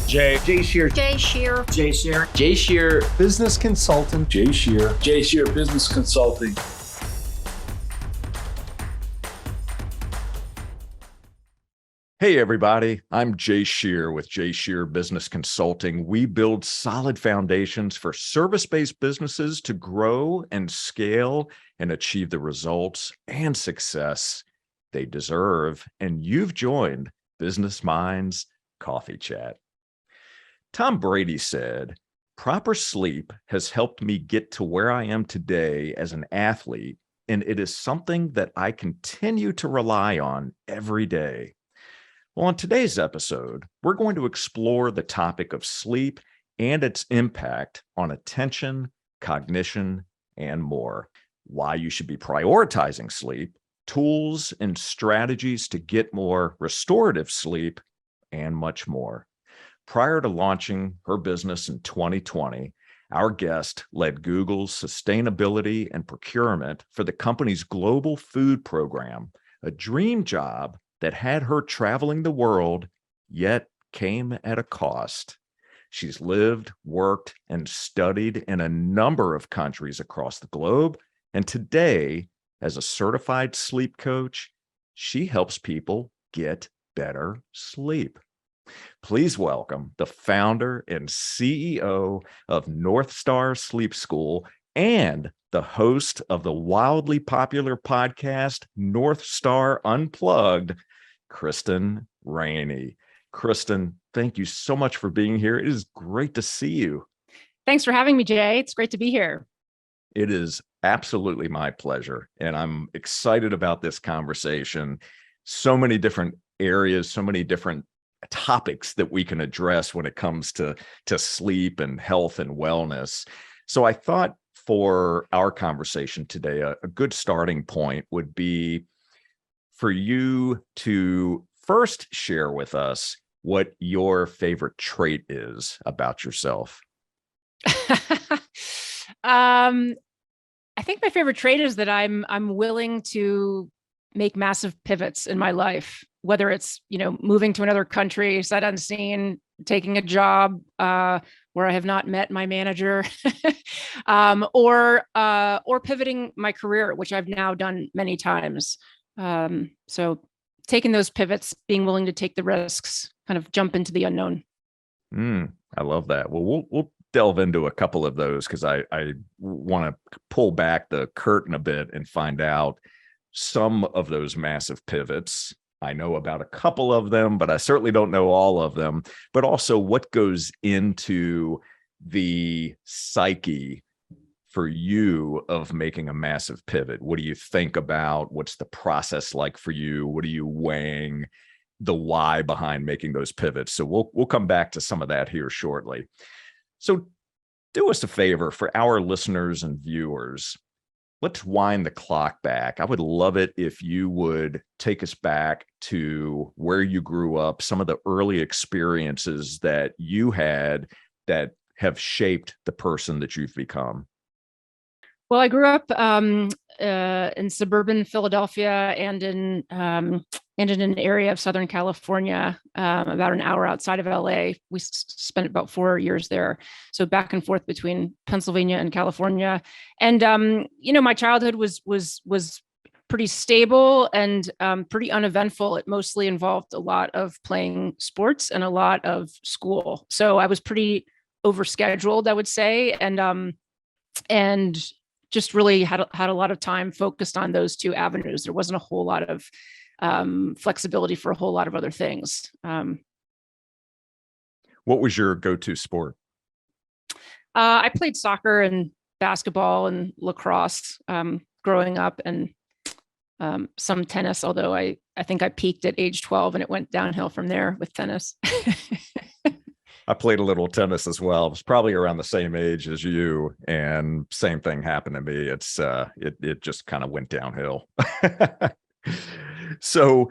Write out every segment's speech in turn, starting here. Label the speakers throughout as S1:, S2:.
S1: Jay Scherr.
S2: Jay Scherr.
S1: Jay Scherr.
S3: Jay Scherr,
S4: business consultant.
S5: Jay Scherr.
S6: Jay Scherr Business Consulting.
S7: Hey, everybody. I'm Jay Scherr with Jay Scherr Business Consulting. We build solid foundations for service-based businesses to grow and scale and achieve the results and success they deserve. And you've joined Business Minds Coffee Chat. Tom Brady said, "Proper sleep has helped me get to where I am today as an athlete, and it is something that I continue to rely on every day." Well, on today's episode, we're going to explore the topic of sleep and its impact on attention, cognition, and more. Why you should be prioritizing sleep, tools and strategies to get more restorative sleep, and much more. Prior to launching her business in 2020, our guest led Google's sustainability and procurement for the company's global food program, a dream job that had her traveling the world, yet came at a cost. She's lived, worked, and studied in a number of countries across the globe, and today, as a certified sleep coach, she helps people get better sleep. Please welcome the founder and CEO of Northstar Sleep School and the host of the wildly popular podcast, Northstar Unplugged, Kristen Rainey. Kristen, thank you so much for being here. It is great to see you.
S2: Thanks for having me, Jay. It's great to be here.
S7: It is absolutely my pleasure, and I'm excited about this conversation. So many different areas, so many different topics that we can address when it comes to sleep and health and wellness. So I thought for our conversation today, a good starting point would be for you to first share with us what your favorite trait is about yourself.
S2: I think my favorite trait is that I'm willing to make massive pivots in my life, whether it's, moving to another country, sight unseen, taking a job where I have not met my manager, or pivoting my career, which I've now done many times. So taking those pivots, being willing to take the risks, kind of jump into the unknown.
S7: I love that. Well, we'll delve into a couple of those because I want to pull back the curtain a bit and find out some of those massive pivots. I know about a couple of them, but I certainly don't know all of them, but also what goes into the psyche for you of making a massive pivot. What do you think about? What's the process like for you? What are you weighing? The why behind making those pivots. So we'll come back to some of that here shortly. So do us a favor for our listeners and viewers. Let's wind the clock back. I would love it if you would take us back to where you grew up, some of the early experiences that you had that have shaped the person that you've become.
S2: Well, I grew up in suburban Philadelphia and in an area of Southern California, about an hour outside of LA. We spent about 4 years there. So back and forth between Pennsylvania and California. And, my childhood was pretty stable and pretty uneventful. It mostly involved a lot of playing sports and a lot of school. So I was pretty overscheduled, I would say. And just really had a lot of time focused on those two avenues. There wasn't a whole lot of flexibility for a whole lot of other things.
S7: What was your go-to sport?
S2: I played soccer and basketball and lacrosse growing up, and some tennis, although I think I peaked at age 12 and it went downhill from there with tennis.
S7: I played a little tennis as well. I was probably around the same age as you, and same thing happened to me. It just kind of went downhill. So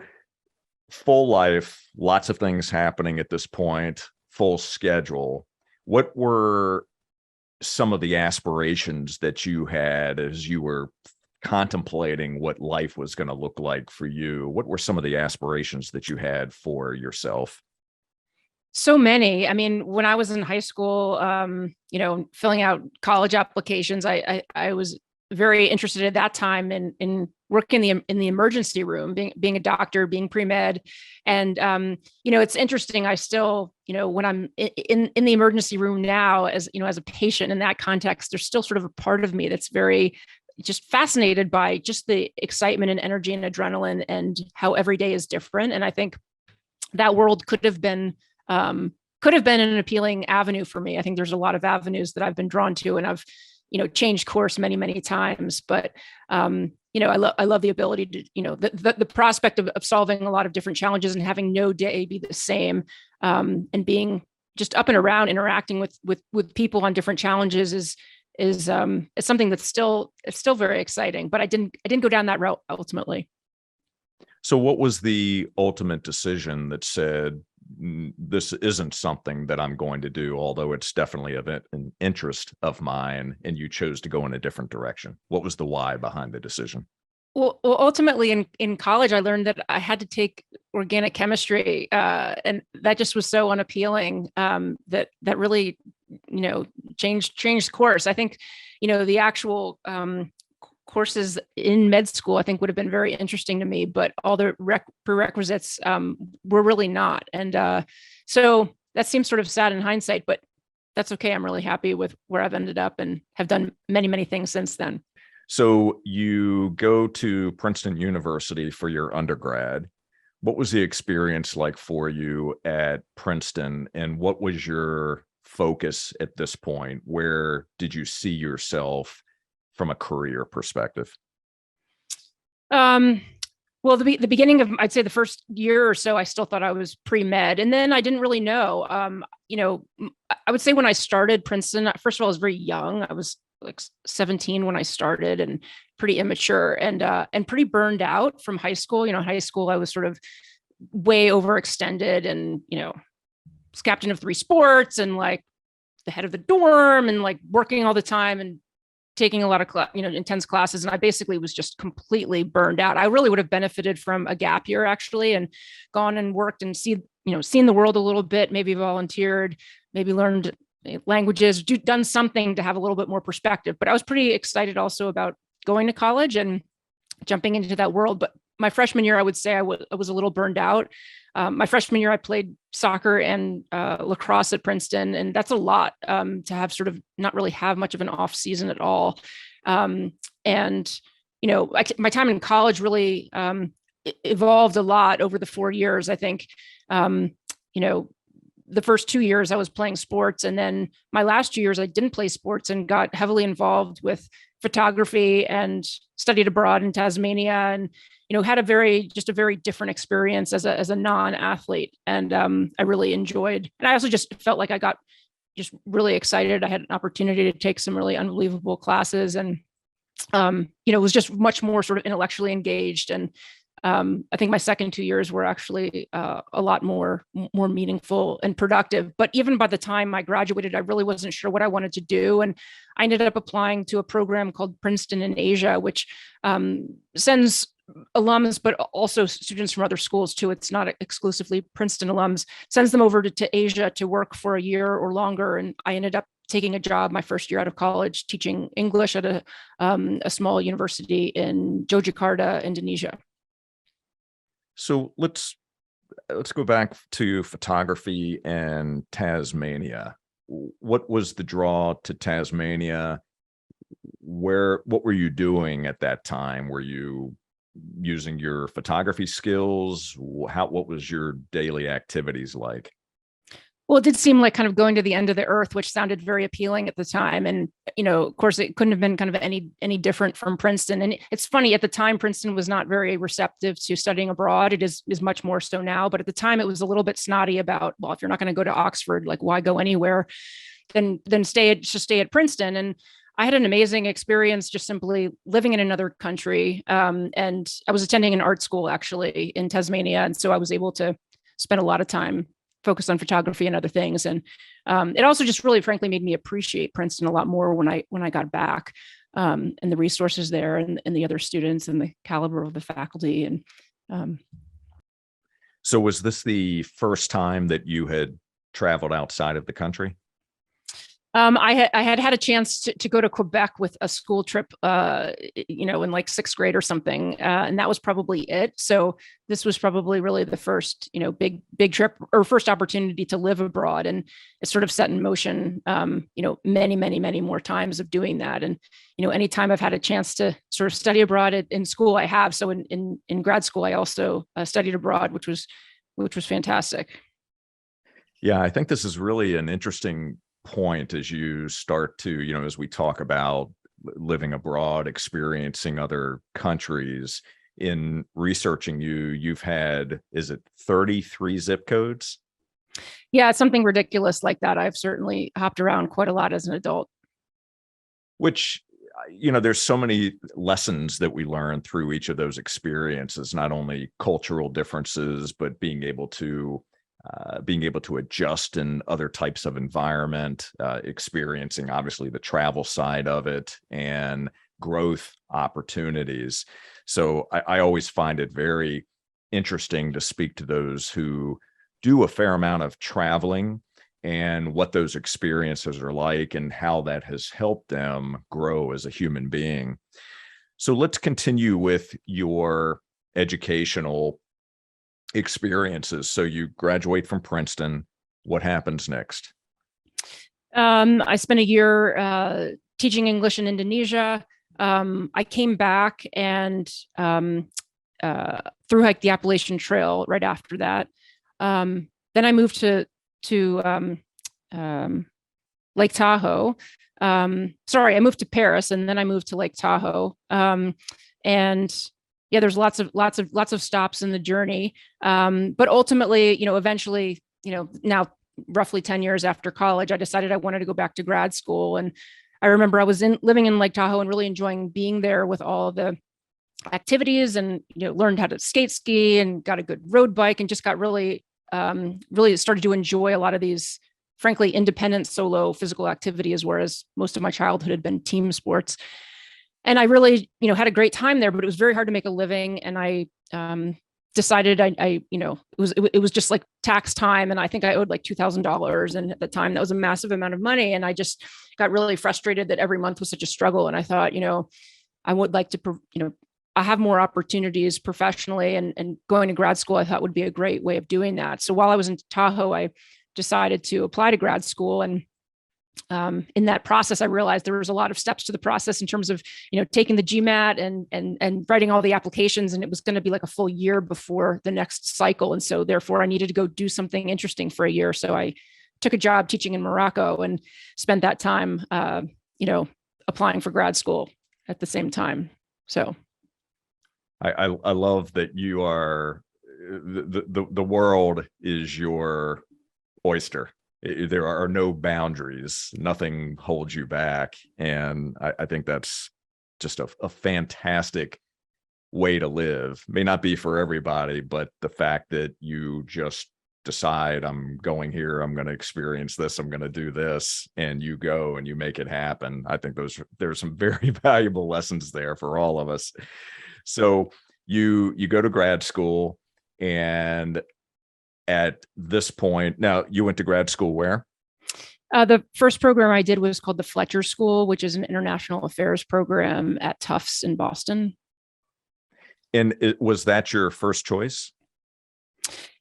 S7: full life, lots of things happening at this point, full schedule. What were some of the aspirations that you had as you were contemplating what life was going to look like for you? What were some of the aspirations that you had for yourself?
S2: So many. I mean, when I was in high school, filling out college applications, I was very interested at that time in working in the emergency room, being a doctor, being pre-med. And it's interesting. I still, when I'm in the emergency room now, as as a patient in that context, there's still sort of a part of me that's very just fascinated by just the excitement and energy and adrenaline and how every day is different. And I think that world could have been an appealing avenue for me. I think there's a lot of avenues that I've been drawn to, and I've, changed course many, many times. But I love the ability to, the prospect of solving a lot of different challenges and having no day be the same, and being just up and around interacting with people on different challenges is something that's still very exciting. But I didn't go down that route ultimately.
S7: So what was the ultimate decision that said, this isn't something that I'm going to do, although it's definitely of an interest of mine, and you chose to go in a different direction? What was the why behind the decision?
S2: Well, ultimately in college, I learned that I had to take organic chemistry, and that just was so unappealing, that really, changed course. I think, the actual courses in med school, I think, would have been very interesting to me, but all the prerequisites were really not. And so that seems sort of sad in hindsight, but that's okay. I'm really happy with where I've ended up and have done many, many things since then.
S7: So you go to Princeton University for your undergrad. What was the experience like for you at Princeton, and what was your focus at this point? Where did you see yourself from a career perspective?
S2: Well, the beginning of, I'd say the first year or so, I still thought I was pre-med, and then I didn't really know. I would say when I started Princeton, first of all, I was very young. I was like 17 when I started, and pretty immature and pretty burned out from high school. High school, I was sort of way overextended, and was captain of 3 sports and like the head of the dorm and like working all the time and taking a lot of intense classes. And I basically was just completely burned out. I really would have benefited from a gap year, actually, and gone and worked and seen the world a little bit, maybe volunteered, maybe learned languages, done something to have a little bit more perspective. But I was pretty excited also about going to college and jumping into that world. But my freshman year, I would say I was a little burned out. My freshman year, I played soccer and lacrosse at Princeton, and that's a lot, to have sort of not really have much of an off season at all. And my time in college really evolved a lot over the 4 years. I think, the first 2 years I was playing sports, and then my last 2 years I didn't play sports and got heavily involved with photography and studied abroad in Tasmania, and had a very different experience as a non-athlete. And I really enjoyed, and I also just felt like I got just really excited. I had an opportunity to take some really unbelievable classes, and was just much more sort of intellectually engaged. And I think my second 2 years were actually a lot more meaningful and productive. But even by the time I graduated, I really wasn't sure what I wanted to do. And I ended up applying to a program called Princeton in Asia, which sends alums, but also students from other schools too. It's not exclusively Princeton alums, sends them over to Asia to work for a year or longer. And I ended up taking a job my first year out of college, teaching English at a small university in Yogyakarta, Indonesia.
S7: So let's go back to photography and Tasmania. What was the draw to Tasmania? What were you doing at that time? Were you using your photography skills? What was your daily activities like?
S2: Well, it did seem like kind of going to the end of the earth, which sounded very appealing at the time. And, of course, it couldn't have been kind of any different from Princeton. And it's funny, at the time, Princeton was not very receptive to studying abroad. It is much more so now. But at the time, it was a little bit snotty about, well, if you're not going to go to Oxford, like, why go anywhere? Then stay at Princeton. And I had an amazing experience just simply living in another country. And I was attending an art school, actually, in Tasmania. And so I was able to spend a lot of time focused on photography and other things. And it also just really, frankly, made me appreciate Princeton a lot more when I got back, and the resources there, and the other students, and the caliber of the faculty. And
S7: so was this the first time that you had traveled outside of the country?
S2: I had a chance to go to Quebec with a school trip, in like sixth grade or something, and that was probably it. So this was probably really the first, big trip or first opportunity to live abroad, and it sort of set in motion, many more times of doing that. And anytime I've had a chance to sort of study abroad in school, I have. So in grad school, I also studied abroad, which was fantastic.
S7: Yeah, I think this is really an interesting point as you start to, as we talk about living abroad, experiencing other countries. In researching you've had, is it 33 zip codes?
S2: Yeah, it's something ridiculous like that. I've certainly hopped around quite a lot as an adult.
S7: Which, there's so many lessons that we learn through each of those experiences, not only cultural differences, but being able to adjust in other types of environment, experiencing obviously the travel side of it and growth opportunities. So I always find it very interesting to speak to those who do a fair amount of traveling and what those experiences are like and how that has helped them grow as a human being. So let's continue with your educational experiences. So you graduate from Princeton. What happens next?
S2: I spent a year teaching English in Indonesia. I came back and through hiked the Appalachian Trail right after that. Then I moved to Lake Tahoe. I moved to Paris, and then I moved to Lake Tahoe. And yeah, there's lots of stops in the journey. But ultimately, eventually, now roughly 10 years after college, I decided I wanted to go back to grad school. And I remember I was living in Lake Tahoe and really enjoying being there with all the activities, and, learned how to skate ski and got a good road bike, and just got really started to enjoy a lot of these, frankly, independent solo physical activities, whereas most of my childhood had been team sports. And I really, had a great time there, but it was very hard to make a living. And I decided it was just like tax time. And I think I owed like $2,000. And at the time that was a massive amount of money. And I just got really frustrated that every month was such a struggle. And I thought, I would like to, I have more opportunities professionally, and going to grad school, I thought would be a great way of doing that. So while I was in Tahoe, I decided to apply to grad school. And in that process, I realized there was a lot of steps to the process in terms of, taking the GMAT and writing all the applications. And it was going to be like a full year before the next cycle. And so therefore I needed to go do something interesting for a year. So I took a job teaching in Morocco and spent that time, applying for grad school at the same time. So
S7: I love that you are, the world is your oyster. There are no boundaries. Nothing holds you back. And I think that's just a fantastic way to live. May not be for everybody, but the fact that you just decide, I'm going here, I'm going to experience this, I'm going to do this, and you go and you make it happen. I think there's some very valuable lessons there for all of us. So you go to grad school, and at this point, now you went to grad school where?
S2: The first program I did was called the Fletcher School, which is an international affairs program at Tufts in Boston.
S7: And was that your first choice?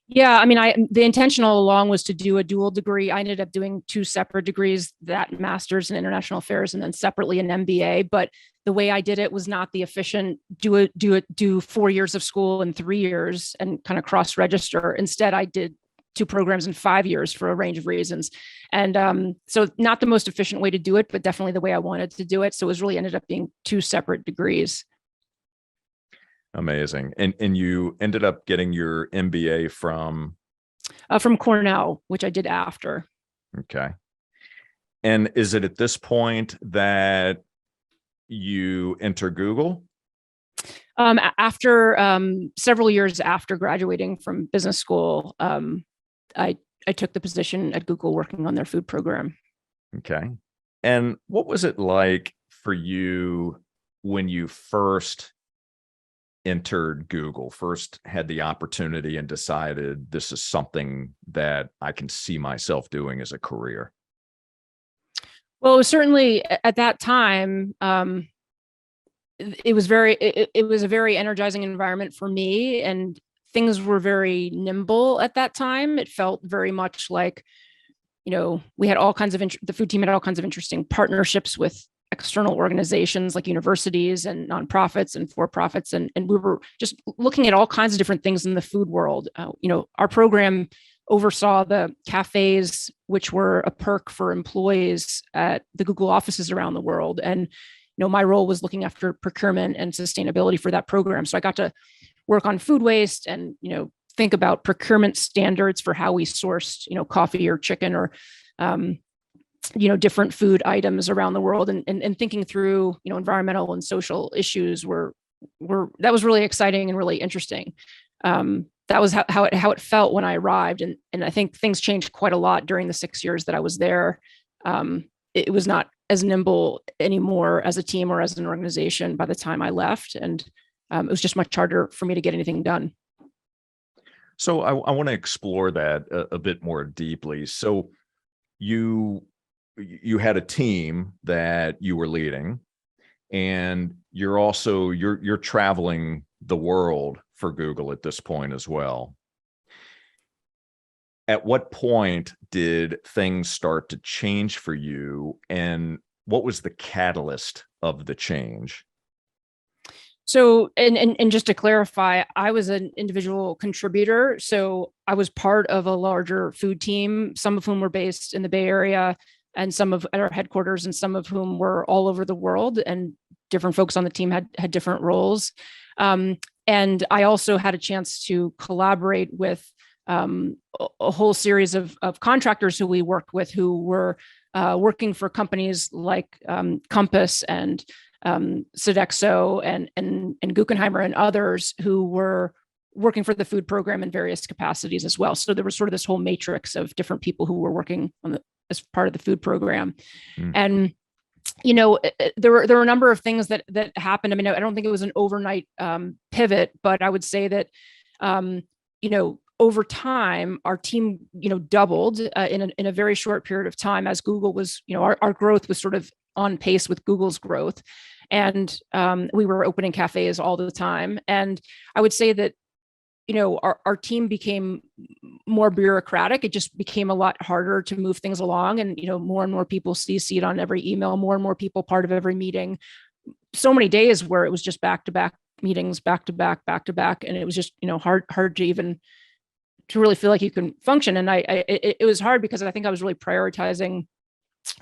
S2: Yeah, I mean, the intention all along was to do a dual degree. I ended up doing two separate degrees, that master's in international affairs and then separately an MBA. But the way I did it was not the efficient do 4 years of school in 3 years and kind of cross register. Instead, I did two programs in 5 years for a range of reasons. And so not the most efficient way to do it, but definitely the way I wanted to do it. So it was really ended up being two separate degrees.
S7: Amazing. And you ended up getting your MBA from
S2: Cornell, which I did after.
S7: Okay. And is it at this point that you enter Google?
S2: After several years after graduating from business school, I took the position at Google working on their food program.
S7: Okay. And what was it like for you when you first entered Google, first had the opportunity and decided this is something that I can see myself doing as a career?
S2: Well, it was certainly at that time, it was a very energizing environment for me, and things were very nimble at that time. It felt very much like, we had all kinds of, the food team had all kinds of interesting partnerships with external organizations like universities and nonprofits and for-profits. And we were just looking at all kinds of different things in the food world. Our program oversaw the cafes, which were a perk for employees at the Google offices around the world. And, my role was looking after procurement and sustainability for that program. So I got to work on food waste and, think about procurement standards for how we sourced, coffee or chicken or, different food items around the world, and thinking through, environmental and social issues that was really exciting and really interesting. That was how it felt when I arrived. And I think things changed quite a lot during the 6 years that I was there. It was not as nimble anymore as a team or as an organization by the time I left. And it was just much harder for me to get anything done.
S7: So I want to explore that a bit more deeply. So you had a team that you were leading, and you're traveling the world for Google at this point as well. At what point did things start to change for you, and what was the catalyst of the change?
S2: So, and just to clarify, I was an individual contributor. So I was part of a larger food team, some of whom were based in the Bay Area and some of at our headquarters, and some of whom were all over the world, and different folks on the team had different roles. And I also had a chance to collaborate with a whole series of contractors who we worked with, who were working for companies like Compass and Sodexo and Guggenheimer and others, who were working for the food program in various capacities as well. So there was sort of this whole matrix of different people who were working as part of the food program. And there were a number of things that happened. I mean, I don't think it was an overnight pivot, but I would say that over time, our team, doubled in a very short period of time, as Google was, our growth was sort of on pace with Google's growth. And we were opening cafes all the time. And I would say that, our team became more bureaucratic. It just became a lot harder to move things along. And, more and more people CC'd on every email, more and more people part of every meeting. So many days where it was just back-to-back meetings, back-to-back. And it was just, hard to even to really feel like you can function. And it was hard because I think I was really prioritizing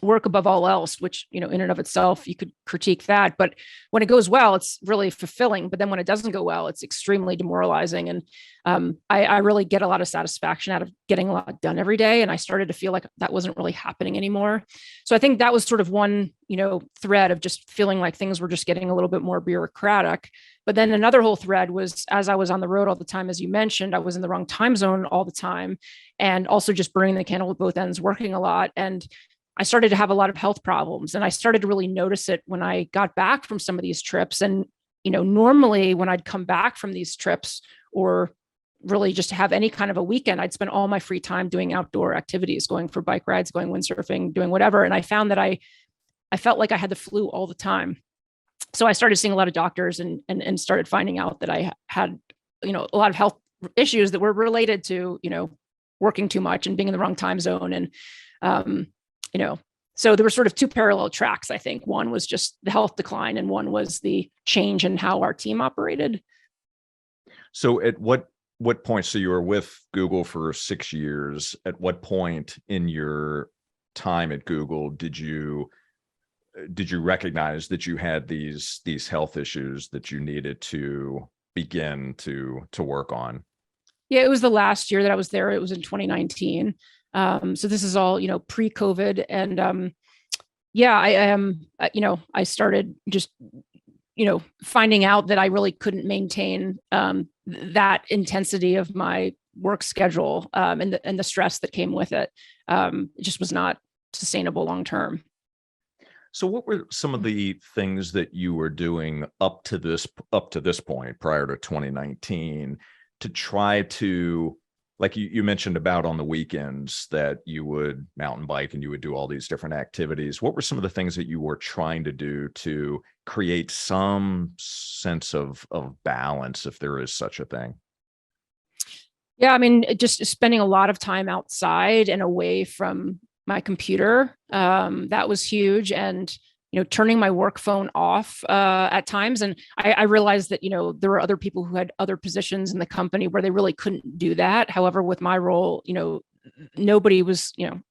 S2: work above all else, which, in and of itself, you could critique that. But when it goes well, it's really fulfilling. But then when it doesn't go well, it's extremely demoralizing. And I really get a lot of satisfaction out of getting a lot done every day. And I started to feel like that wasn't really happening anymore. So I think that was sort of one, thread of just feeling like things were just getting a little bit more bureaucratic. But then another whole thread was, as I was on the road all the time, as you mentioned, I was in the wrong time zone all the time, and also just burning the candle at both ends, working a lot. And I started to have a lot of health problems, and I started to really notice it when I got back from some of these trips. And, normally when I'd come back from these trips, or really just have any kind of a weekend, I'd spend all my free time doing outdoor activities, going for bike rides, going windsurfing, doing whatever. And I found that I felt like I had the flu all the time. So I started seeing a lot of doctors and started finding out that I had, a lot of health issues that were related to, working too much and being in the wrong time zone. And, so there were sort of two parallel tracks, I think. One was just the health decline, and one was the change in how our team operated.
S7: So at what point, so you were with Google for 6 years, at what point in your time at Google did you recognize that you had these health issues that you needed to begin to work on?
S2: Yeah, it was the last year that I was there. It was in 2019. So this is all, pre-COVID. And I started just, finding out that I really couldn't maintain that intensity of my work schedule, and the stress that came with it. It just was not sustainable long term.
S7: So what were some of the things that you were doing up to this point prior to 2019 to try to, like you mentioned about on the weekends that you would mountain bike and you would do all these different activities. What were some of the things that you were trying to do to create some sense of balance, if there is such a thing?
S2: Yeah, I mean, just spending a lot of time outside and away from my computer, that was huge. And turning my work phone off at times. And I realized that there were other people who had other positions in the company where they really couldn't do that. However, with my role, nobody was going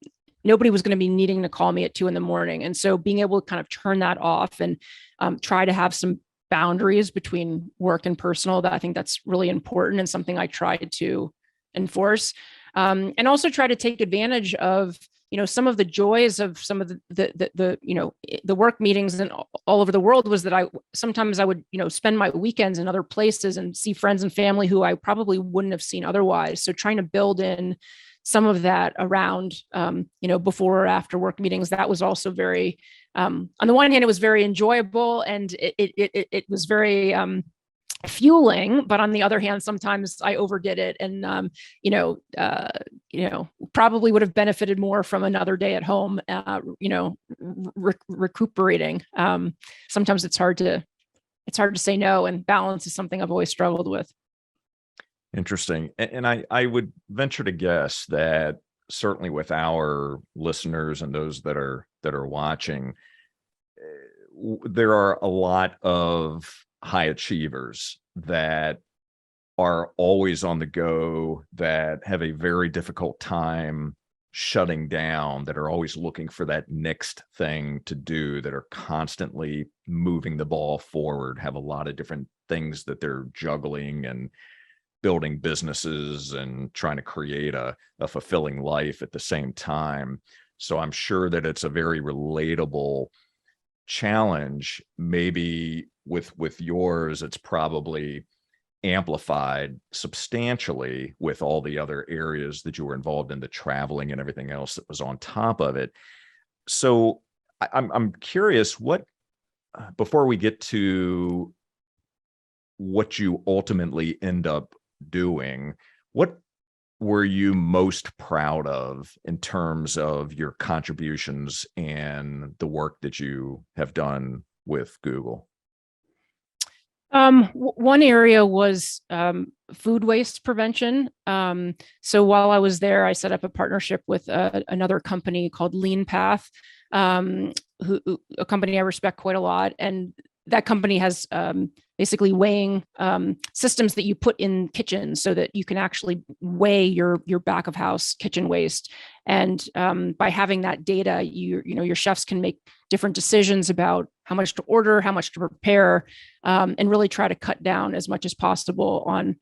S2: to be needing to call me at 2 a.m. And so being able to kind of turn that off and try to have some boundaries between work and personal, that I think that's really important and something I tried to enforce. And also try to take advantage of some of the joys of some of the work meetings and all over the world was that I sometimes would spend my weekends in other places and see friends and family who I probably wouldn't have seen otherwise. So trying to build in some of that around before or after work meetings, that was also very on the one hand it was very enjoyable and it was very fueling, but on the other hand, sometimes I overdid it and, probably would have benefited more from another day at home, recuperating. Sometimes it's hard to say no, and balance is something I've always struggled with.
S7: Interesting. And I would venture to guess that certainly with our listeners and those that are watching, there are a lot of high achievers that are always on the go, that have a very difficult time shutting down, that are always looking for that next thing to do, that are constantly moving the ball forward, have a lot of different things that they're juggling and building businesses and trying to create a fulfilling life at the same time. So I'm sure that it's a very relatable challenge. Maybe with yours, it's probably amplified substantially with all the other areas that you were involved in, the traveling and everything else that was on top of it. So I'm curious, what before we get to what you ultimately end up doing, what were you most proud of in terms of your contributions and the work that you have done with Google?
S2: One area was food waste prevention. So while I was there, I set up a partnership with another company called Lean Path, a company I respect quite a lot. And that company has basically weighing systems that you put in kitchens so that you can actually weigh your back of house kitchen waste. And by having that data, your chefs can make different decisions about how much to order, how much to prepare, and really try to cut down as much as possible on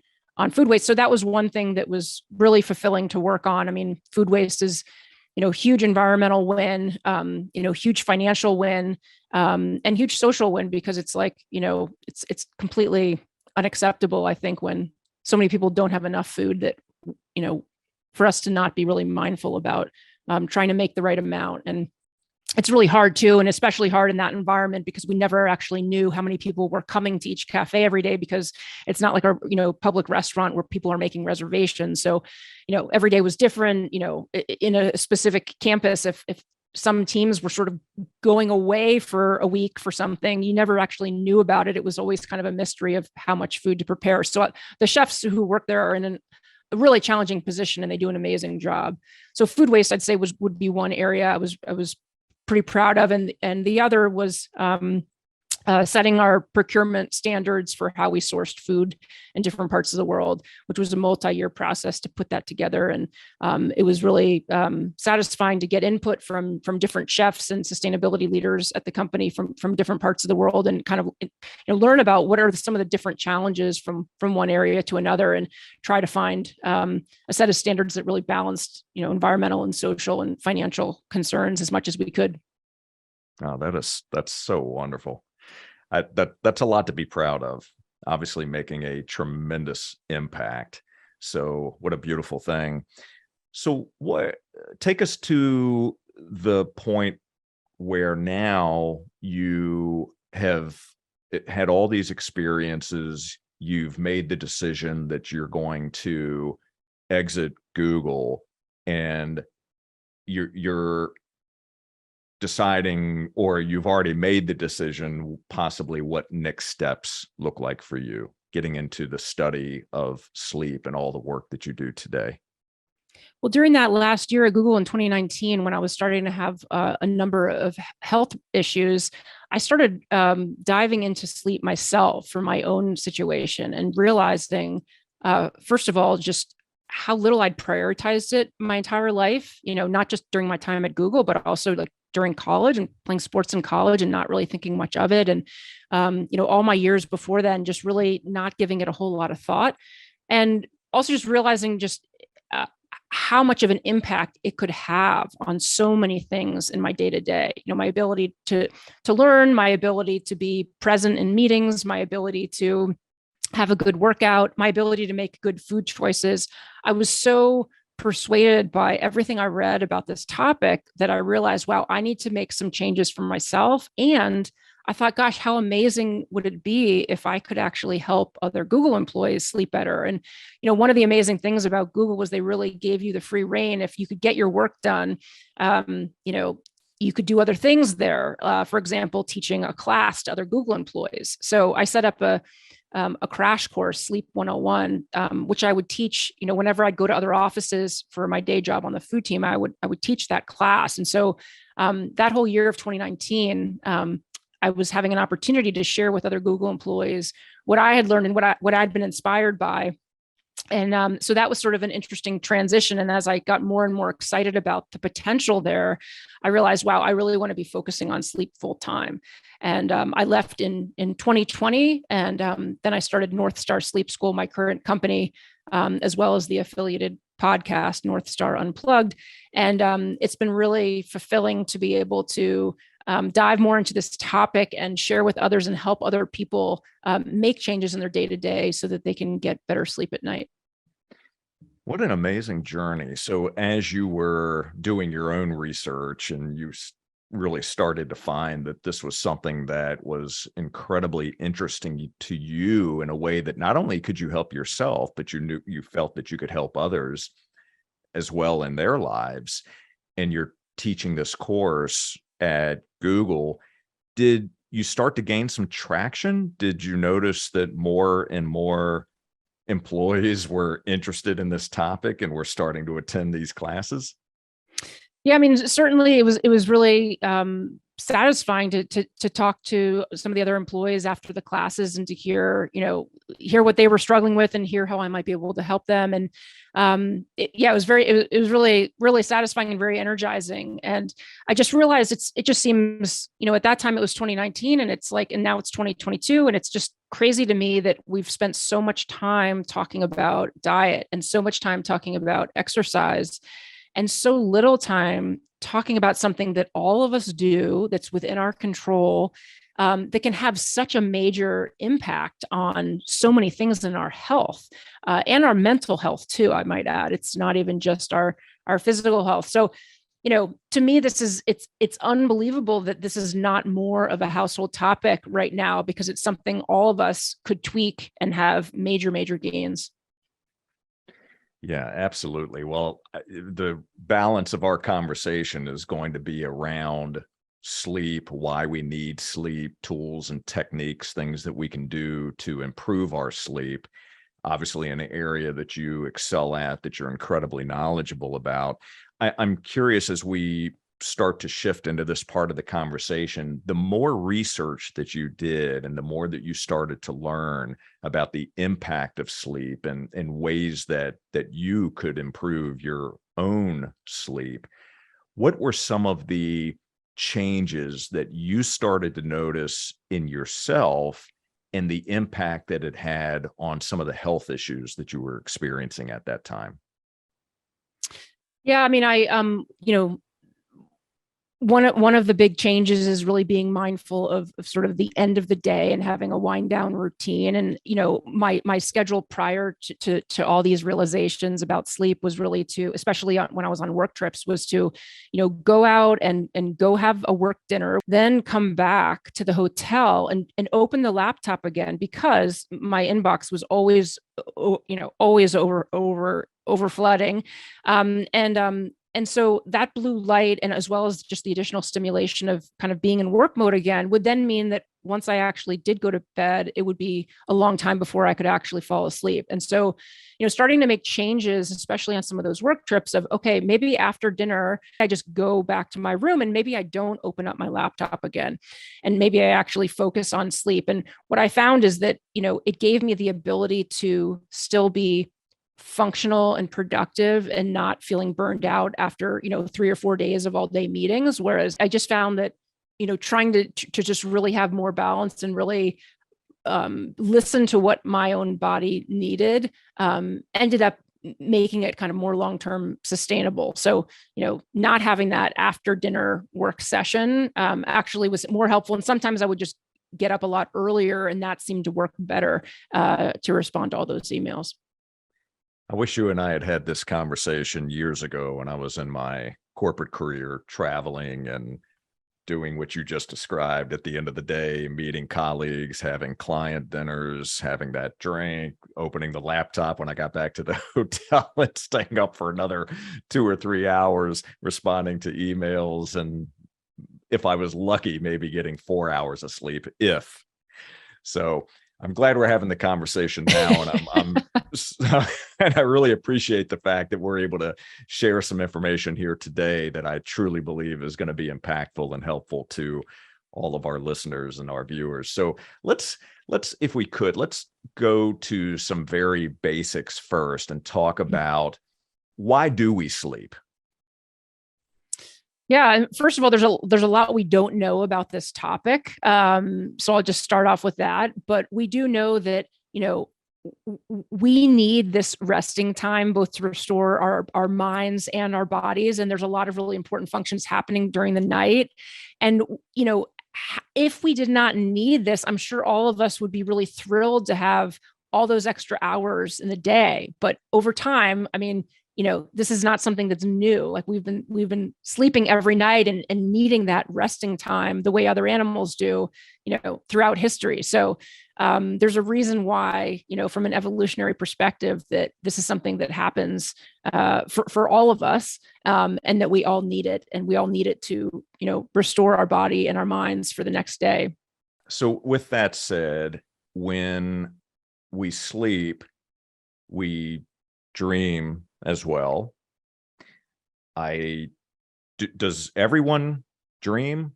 S2: food waste. So that was one thing that was really fulfilling to work on. I mean, food waste is huge environmental win, huge financial win, and huge social win, because it's like, it's completely unacceptable, I think, when so many people don't have enough food, that, for us to not be really mindful about trying to make the right amount. And it's really hard too, and especially hard in that environment, because we never actually knew how many people were coming to each cafe every day, because it's not like a public restaurant where people are making reservations. So every day was different. In a specific campus, if some teams were sort of going away for a week for something, you never actually knew about it. It was always kind of a mystery of how much food to prepare. So the chefs who work there are in a really challenging position, and they do an amazing job. So food waste, I'd say, would be one area I was pretty proud of. And the other was setting our procurement standards for how we sourced food in different parts of the world, which was a multi-year process to put that together. And it was really satisfying to get input from different chefs and sustainability leaders at the company from different parts of the world, and kind of learn about what are some of the different challenges from one area to another, and try to find a set of standards that really balanced environmental and social and financial concerns as much as we could.
S7: Oh, that's so wonderful. That's a lot to be proud of. Obviously making a tremendous impact. So what a beautiful thing. So take us to the point where now you have had all these experiences. You've made the decision that you're going to exit Google, and you're deciding, or you've already made the decision, possibly what next steps look like for you, getting into the study of sleep and all the work that you do today.
S2: Well, during that last year at Google in 2019, when I was starting to have a number of health issues, I started diving into sleep myself for my own situation and realizing, first of all, just how little I'd prioritized it my entire life, not just during my time at Google, but also like during college and playing sports in college and not really thinking much of it. And, all my years before then, just really not giving it a whole lot of thought. And also just realizing just how much of an impact it could have on so many things in my day to day. My ability to learn, my ability to be present in meetings, my ability to have a good workout, my ability to make good food choices. I was so persuaded by everything I read about this topic that I realized, wow, I need to make some changes for myself. And I thought, gosh, how amazing would it be if I could actually help other Google employees sleep better? And, one of the amazing things about Google was they really gave you the free rein. If you could get your work done, you could do other things there. For example, teaching a class to other Google employees. So I set up a crash course, Sleep 101, which I would teach, whenever I'd go to other offices for my day job on the food team, I would teach that class. And so that whole year of 2019, I was having an opportunity to share with other Google employees what I had learned and what I'd been inspired by. And so that was sort of an interesting transition. And as I got more and more excited about the potential there, I realized, wow, I really want to be focusing on sleep full time. And I left in 2020. And then I started Northstar Sleep School, my current company, as well as the affiliated podcast, Northstar Unplugged. And it's been really fulfilling to be able to dive more into this topic and share with others and help other people make changes in their day to day so that they can get better sleep at night.
S7: What an amazing journey. So as you were doing your own research and you really started to find that this was something that was incredibly interesting to you in a way that not only could you help yourself, but you felt that you could help others as well in their lives. And you're teaching this course at Google. Did you start to gain some traction? Did you notice that more and more employees were interested in this topic and were starting to attend these classes?
S2: Yeah, I mean, certainly it was really satisfying to talk to some of the other employees after the classes and to hear what they were struggling with and hear how I might be able to help them. And it was really, really satisfying and very energizing. And I just realized it just seems, at that time it was 2019 and and now it's 2022. And it's just crazy to me that we've spent so much time talking about diet and so much time talking about exercise and so little time talking about something that all of us do that's within our control, that can have such a major impact on so many things in our health and our mental health too, I might add. It's not even just our physical health. So, to me, it's unbelievable that this is not more of a household topic right now, because it's something all of us could tweak and have major, major gains.
S7: Yeah, absolutely. Well, the balance of our conversation is going to be around sleep, why we need sleep, tools and techniques, things that we can do to improve our sleep. Obviously, in an area that you excel at, that you're incredibly knowledgeable about. I'm curious, as we start to shift into this part of the conversation, the more research that you did and the more that you started to learn about the impact of sleep and ways that you could improve your own sleep, what were some of the changes that you started to notice in yourself and the impact that it had on some of the health issues that you were experiencing at that time?
S2: Yeah, I mean, one of the big changes is really being mindful of sort of the end of the day and having a wind down routine. And my schedule prior to all these realizations about sleep was really to, especially when I was on work trips, was to go out and go have a work dinner, then come back to the hotel and open the laptop again, because my inbox was always over flooding. And so that blue light, and as well as just the additional stimulation of kind of being in work mode again, would then mean that once I actually did go to bed, it would be a long time before I could actually fall asleep. And so, starting to make changes, especially on some of those work trips, of, okay, maybe after dinner, I just go back to my room and maybe I don't open up my laptop again. And maybe I actually focus on sleep. And what I found is that, it gave me the ability to still be functional and productive and not feeling burned out after 3 or 4 days of all day meetings. Whereas I just found that trying to just really have more balance and really listen to what my own body needed ended up making it kind of more long-term sustainable. So not having that after dinner work session actually was more helpful. And sometimes I would just get up a lot earlier, and that seemed to work better to respond to all those emails.
S7: I wish you and I had had this conversation years ago when I was in my corporate career, traveling and doing what you just described at the end of the day, meeting colleagues, having client dinners, having that drink, opening the laptop when I got back to the hotel and staying up for another 2 or 3 hours, responding to emails. And if I was lucky, maybe getting 4 hours of sleep, if. So I'm glad we're having the conversation now, and and I really appreciate the fact that we're able to share some information here today that I truly believe is going to be impactful and helpful to all of our listeners and our viewers. So let's, if we could, let's go to some very basics first and talk about, why do we sleep?
S2: Yeah, first of all, there's a lot we don't know about this topic. So I'll just start off with that. But we do know that, we need this resting time both to restore our minds and our bodies. And there's a lot of really important functions happening during the night. And, if we did not need this, I'm sure all of us would be really thrilled to have all those extra hours in the day. But over time, I mean, this is not something that's new. Like we've been sleeping every night and needing that resting time the way other animals do, throughout history. So there's a reason why, from an evolutionary perspective, that this is something that happens for all of us, and that we all need it, and we all need it to, restore our body and our minds for the next day.
S7: So with that said, when we sleep, we dream as well. Does everyone dream?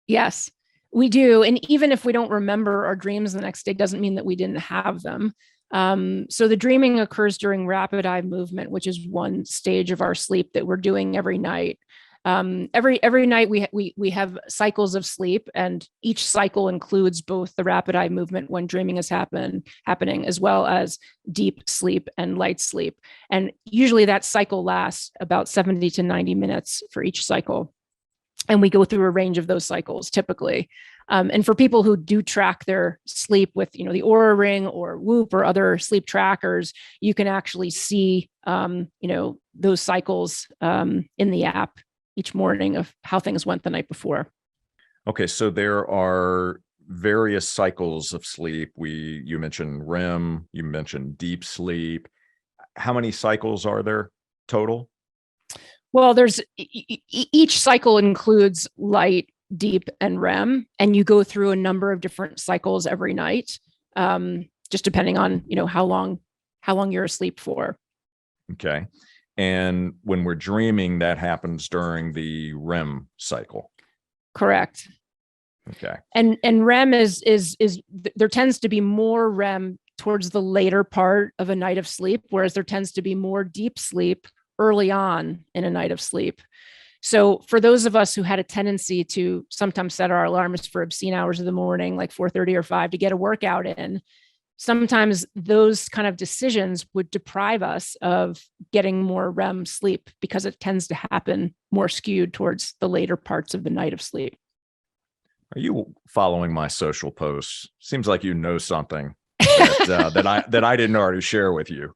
S2: Yes, we do. And even if we don't remember our dreams the next day, doesn't mean that we didn't have them. So the dreaming occurs during rapid eye movement, which is one stage of our sleep that we're doing every night. Every night we have cycles of sleep, and each cycle includes both the rapid eye movement when dreaming is happening, as well as deep sleep and light sleep. And usually that cycle lasts about 70 to 90 minutes for each cycle. And we go through a range of those cycles typically. And for people who do track their sleep with, the Oura Ring or Whoop or other sleep trackers, you can actually see, those cycles in the app each morning of how things went the night before.
S7: Okay, so there are various cycles of sleep. You mentioned REM, you mentioned deep sleep. How many cycles are there total?
S2: Well, there's each cycle includes light, deep, and REM, and you go through a number of different cycles every night, just depending on how long you're asleep for.
S7: Okay. And when we're dreaming, that happens during the REM cycle.
S2: Correct.
S7: Okay.
S2: And REM is there tends to be more REM towards the later part of a night of sleep, whereas there tends to be more deep sleep early on in a night of sleep. So for those of us who had a tendency to sometimes set our alarms for obscene hours of the morning, like 4:30 or 5, to get a workout in, sometimes those kind of decisions would deprive us of getting more REM sleep because it tends to happen more skewed towards the later parts of the night of sleep.
S7: Are you following my social posts? Seems like you know something that I didn't already share with you.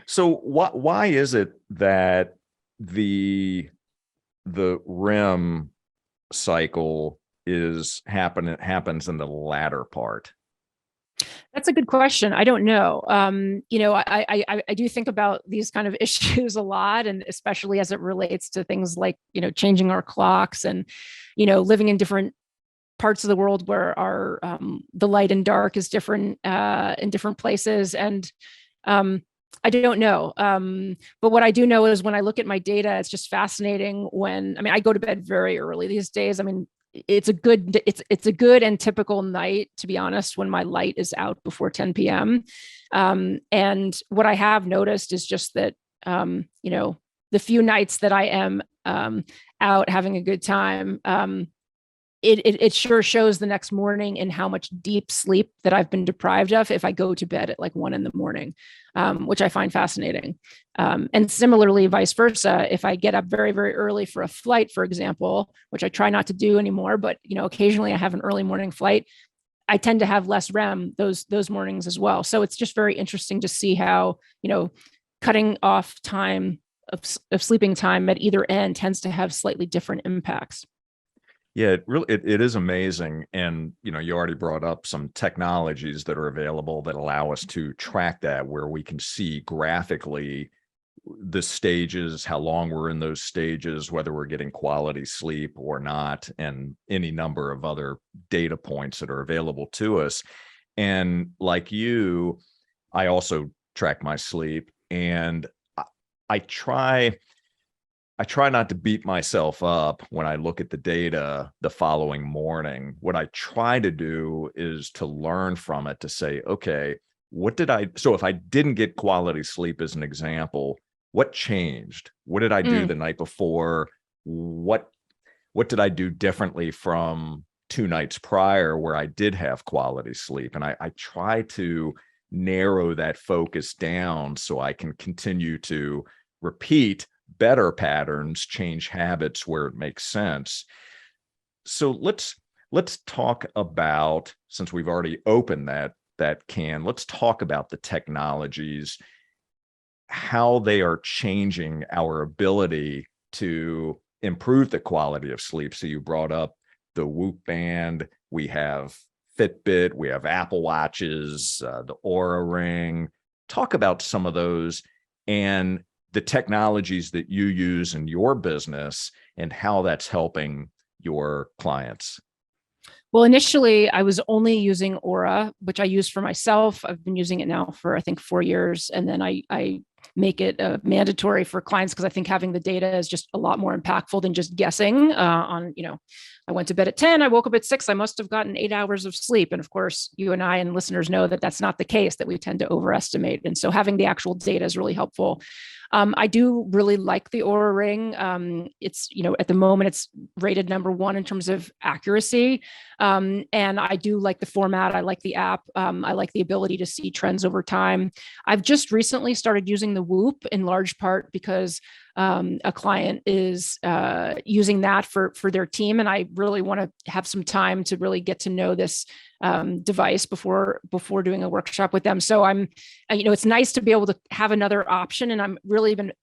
S7: So why is it that the REM cycle happens in the latter part?
S2: That's a good question. I don't know. I do think about these kind of issues a lot, and especially as it relates to things like, changing our clocks and, living in different parts of the world where our the light and dark is different in different places. And I don't know. But what I do know is when I look at my data, it's just fascinating I go to bed very early these days. It's a good and typical night, to be honest, when my light is out before 10 p.m. And what I have noticed is just that, the few nights that I am out having a good time, it sure shows the next morning in how much deep sleep that I've been deprived of if I go to bed at like 1 a.m, which I find fascinating. And similarly, vice versa, if I get up very, very early for a flight, for example, which I try not to do anymore, but occasionally I have an early morning flight, I tend to have less REM those mornings as well. So it's just very interesting to see how, cutting off time of sleeping time at either end tends to have slightly different impacts.
S7: Yeah, it is amazing. And, you already brought up some technologies that are available that allow us to track that, where we can see graphically the stages, how long we're in those stages, whether we're getting quality sleep or not, and any number of other data points that are available to us. And like you, I also track my sleep, and I try not to beat myself up when I look at the data the following morning. What I try to do is to learn from it, to say, okay, so if I didn't get quality sleep, as an example, what changed? What did I do the night before? What did I do differently from 2 nights prior where I did have quality sleep? And I try to narrow that focus down so I can continue to repeat better patterns, change habits where it makes sense. So let's talk about, since we've already opened that can, let's talk about the technologies, how they are changing our ability to improve the quality of sleep. So you brought up the Whoop band, we have Fitbit, we have Apple Watches, the Oura Ring. Talk about some of those and the technologies that you use in your business and how that's helping your clients.
S2: Well, initially I was only using Oura, which I use for myself. I've been using it now for, I think, 4 years. And then I make it mandatory for clients because I think having the data is just a lot more impactful than just guessing on, I went to bed at 10, I woke up at 6, I must have gotten 8 hours of sleep. And of course, you and I and listeners know that that's not the case, that we tend to overestimate. And so having the actual data is really helpful. I do really like the Oura Ring. It's, at the moment it's rated #1 in terms of accuracy. And I do like the format. I like the app. I like the ability to see trends over time. I've just recently started using the Whoop in large part because a client is using that for their team. And I really want to have some time to really get to know this device before doing a workshop with them. So it's nice to be able to have another option. And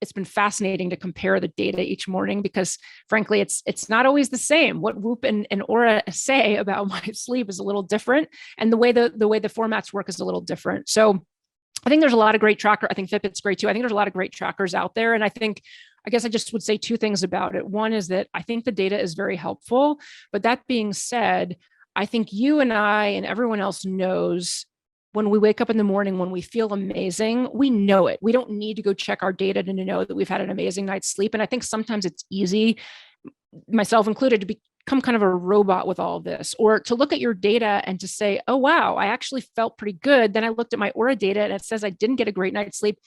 S2: it's been fascinating to compare the data each morning because frankly, it's not always the same. What Whoop and Oura say about my sleep is a little different. And the way the formats work is a little different. So I think there's a lot of great tracker. I think Fitbit's great too. I think there's a lot of great trackers out there. And I guess I just would say 2 things about it. One is that I think the data is very helpful, but that being said, I think you and I and everyone else knows when we wake up in the morning, when we feel amazing, we know it. We don't need to go check our data to know that we've had an amazing night's sleep. And I think sometimes it's easy, myself included, to become kind of a robot with all of this, or to look at your data and to say, oh, wow, I actually felt pretty good. Then I looked at my Oura data and it says I didn't get a great night's sleep.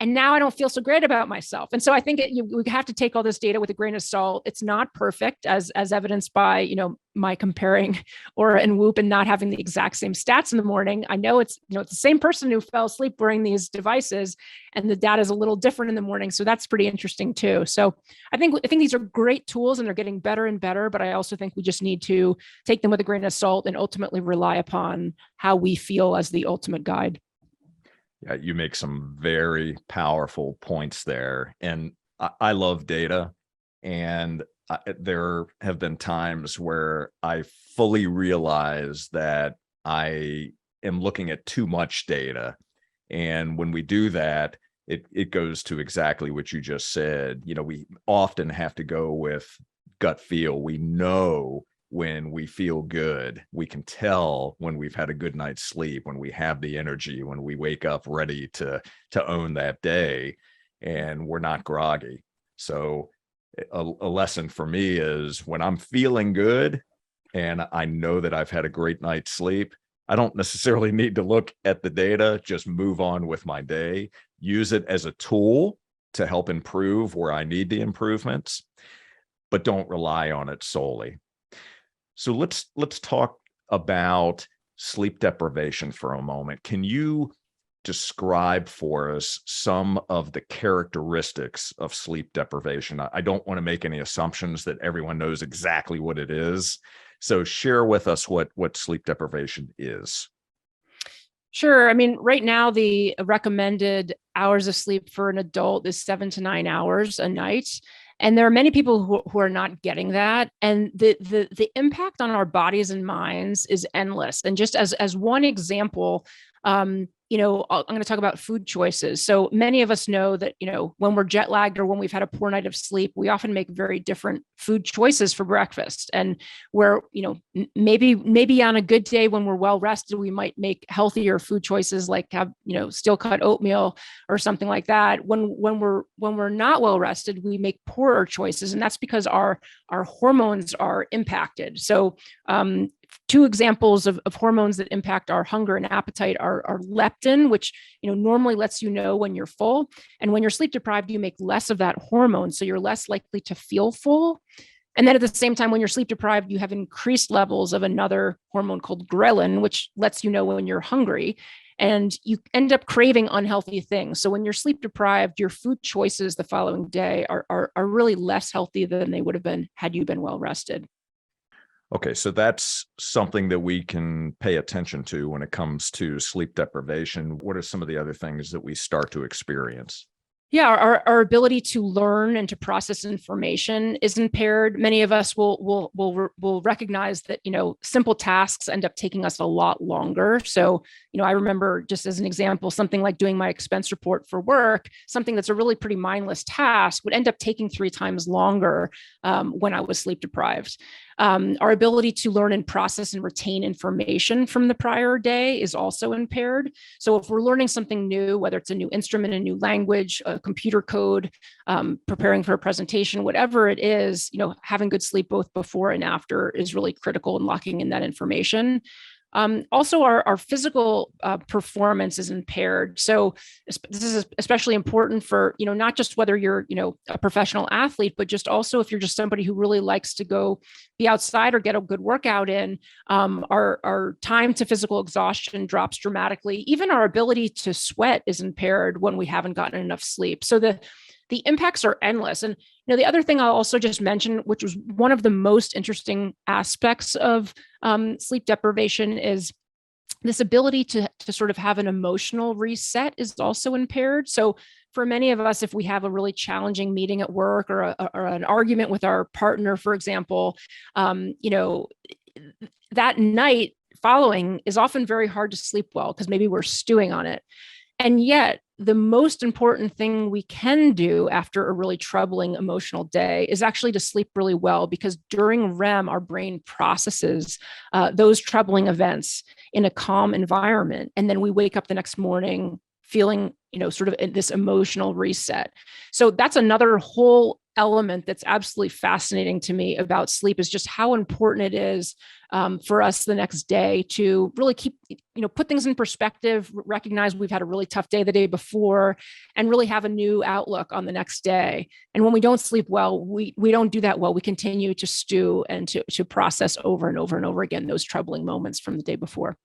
S2: And now I don't feel so great about myself. And so I think we have to take all this data with a grain of salt. It's not perfect, as evidenced by, my comparing Oura and Whoop and not having the exact same stats in the morning. I know it's the same person who fell asleep wearing these devices, and the data is a little different in the morning. So that's pretty interesting too. So I think these are great tools and they're getting better and better, but I also think we just need to take them with a grain of salt and ultimately rely upon how we feel as the ultimate guide.
S7: Yeah, you make some very powerful points there. And I love data. And there have been times where I fully realize that I am looking at too much data. And when we do that, it goes to exactly what you just said. We often have to go with gut feel. We know when we feel good, we can tell when we've had a good night's sleep, when we have the energy, when we wake up ready to own that day, and we're not groggy. So a lesson for me is when I'm feeling good and I know that I've had a great night's sleep, I don't necessarily need to look at the data, just move on with my day, use it as a tool to help improve where I need the improvements, but don't rely on it solely. So let's talk about sleep deprivation for a moment. Can you describe for us some of the characteristics of sleep deprivation? I don't want to make any assumptions that everyone knows exactly what it is. So share with us what sleep deprivation is.
S2: Sure. I mean, right now, the recommended hours of sleep for an adult is 7 to 9 hours a night. And there are many people who are not getting that. And the impact on our bodies and minds is endless. And just as one example, I'm going to talk about food choices. So many of us know that, when we're jet lagged or when we've had a poor night of sleep, we often make very different food choices for breakfast. And where, maybe on a good day when we're well rested, we might make healthier food choices like have, steel cut oatmeal or something like that. When we're not well rested, we make poorer choices. And that's because our hormones are impacted. So, two examples of hormones that impact our hunger and appetite are leptin, which normally lets you know when you're full. And when you're sleep deprived, you make less of that hormone. So you're less likely to feel full. And then at the same time, when you're sleep deprived, you have increased levels of another hormone called ghrelin, which lets you know when you're hungry. And you end up craving unhealthy things. So when you're sleep deprived, your food choices the following day are really less healthy than they would have been had you been well rested.
S7: Okay, so that's something that we can pay attention to when it comes to sleep deprivation. What are some of the other things that we start to experience?
S2: Yeah, our ability to learn and to process information is impaired. Many of us will recognize that simple tasks end up taking us a lot longer. So I remember, just as an example, something like doing my expense report for work, something that's a really pretty mindless task would end up taking 3 times longer when I was sleep deprived. Our ability to learn and process and retain information from the prior day is also impaired. So if we're learning something new, whether it's a new instrument, a new language, a computer code, preparing for a presentation, whatever it is, having good sleep both before and after is really critical in locking in that information. Also, our physical performance is impaired. So this is especially important for, not just whether you're, a professional athlete, but just also if you're just somebody who really likes to go be outside or get a good workout in, our time to physical exhaustion drops dramatically. Even our ability to sweat is impaired when we haven't gotten enough sleep. So the impacts are endless. And the other thing I'll also just mention, which was one of the most interesting aspects of sleep deprivation, is this ability to sort of have an emotional reset is also impaired. So for many of us, if we have a really challenging meeting at work or an argument with our partner, for example, that night following is often very hard to sleep well because maybe we're stewing on it. And yet, the most important thing we can do after a really troubling emotional day is actually to sleep really well, because during REM, our brain processes those troubling events in a calm environment. And then we wake up the next morning feeling, sort of this emotional reset. So that's another whole element that's absolutely fascinating to me about sleep is just how important it is for us the next day to really keep, put things in perspective, recognize we've had a really tough day the day before, and really have a new outlook on the next day. And when we don't sleep well, we don't do that well. We continue to stew and to process over and over and over again those troubling moments from the day before.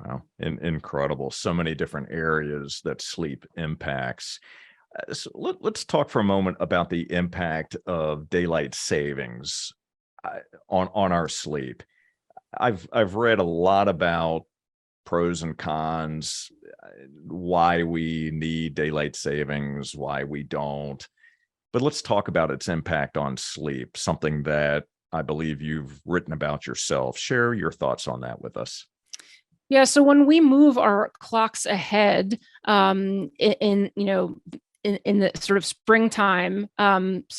S7: Wow, incredible. So many different areas that sleep impacts. So let's talk for a moment about the impact of daylight savings on our sleep. I've read a lot about pros and cons, why we need daylight savings, why we don't. But let's talk about its impact on sleep, something that I believe you've written about yourself. Share your thoughts on that with us.
S2: Yeah, so when we move our clocks ahead in the sort of springtime,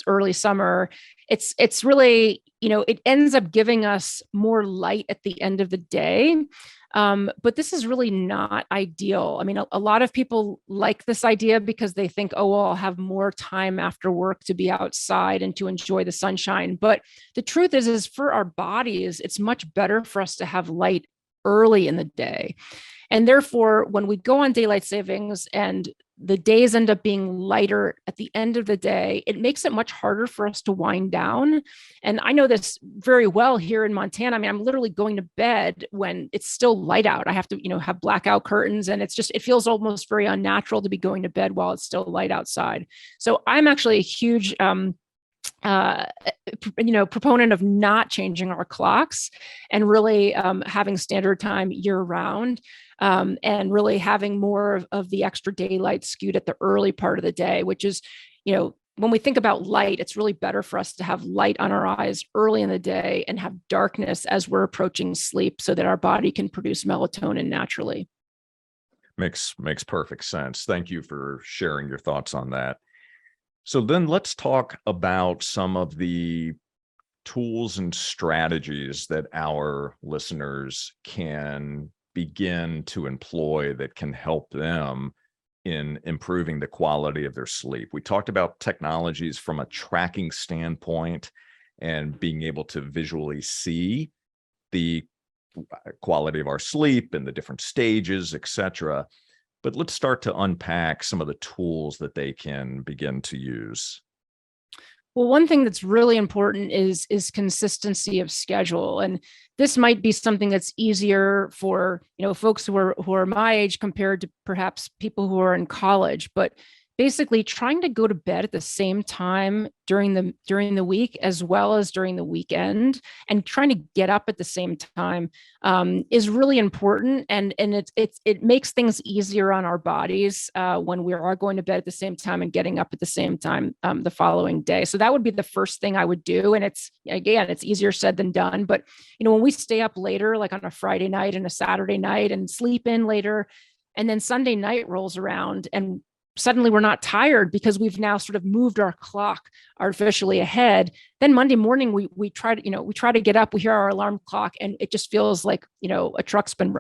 S2: early summer, it's really, it ends up giving us more light at the end of the day. But this is really not ideal. I mean, a lot of people like this idea because they think, oh, well, I'll have more time after work to be outside and to enjoy the sunshine. But the truth is for our bodies, it's much better for us to have light early in the day. And therefore, when we go on daylight savings and the days end up being lighter at the end of the day, it makes it much harder for us to wind down. And I know this very well here in Montana. I mean, I'm literally going to bed when it's still light out. I have to, have blackout curtains, and it feels almost very unnatural to be going to bed while it's still light outside. So I'm actually a huge proponent of not changing our clocks and really having standard time year round, and really having more of the extra daylight skewed at the early part of the day, which is, when we think about light, it's really better for us to have light on our eyes early in the day and have darkness as we're approaching sleep so that our body can produce melatonin naturally.
S7: Makes perfect sense. Thank you for sharing your thoughts on that. So then let's talk about some of the tools and strategies that our listeners can begin to employ that can help them in improving the quality of their sleep. We talked about technologies from a tracking standpoint and being able to visually see the quality of our sleep and the different stages, et cetera. But let's start to unpack some of the tools that they can begin to use.
S2: Well, one thing that's really important is consistency of schedule. And this might be something that's easier for, folks who are my age compared to perhaps people who are in college. But basically trying to go to bed at the same time during the week as well as during the weekend, and trying to get up at the same time is really important. And it makes things easier on our bodies when we are going to bed at the same time and getting up at the same time the following day. So that would be the first thing I would do. And it's easier said than done. But when we stay up later, like on a Friday night and a Saturday night, and sleep in later, and then Sunday night rolls around and suddenly we're not tired because we've now sort of moved our clock artificially ahead. Then Monday morning, we try to get up, we hear our alarm clock, and it just feels like, a truck's been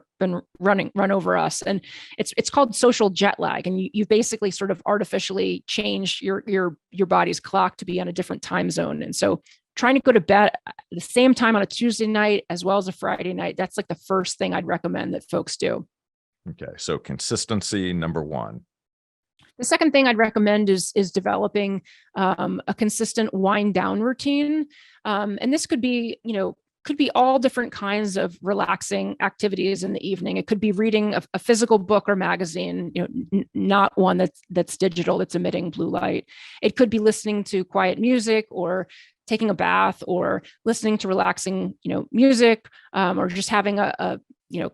S2: run over us. And it's called social jet lag. And you basically sort of artificially changed your body's clock to be on a different time zone. And so trying to go to bed at the same time on a Tuesday night as well as a Friday night, that's like the first thing I'd recommend that folks do.
S7: Okay. So consistency, number one.
S2: The second thing I'd recommend is developing a consistent wind down routine. And this could be all different kinds of relaxing activities in the evening. It could be reading a physical book or magazine, not one that's digital, that's emitting blue light. It could be listening to quiet music, or taking a bath, or listening to relaxing, music, or just having a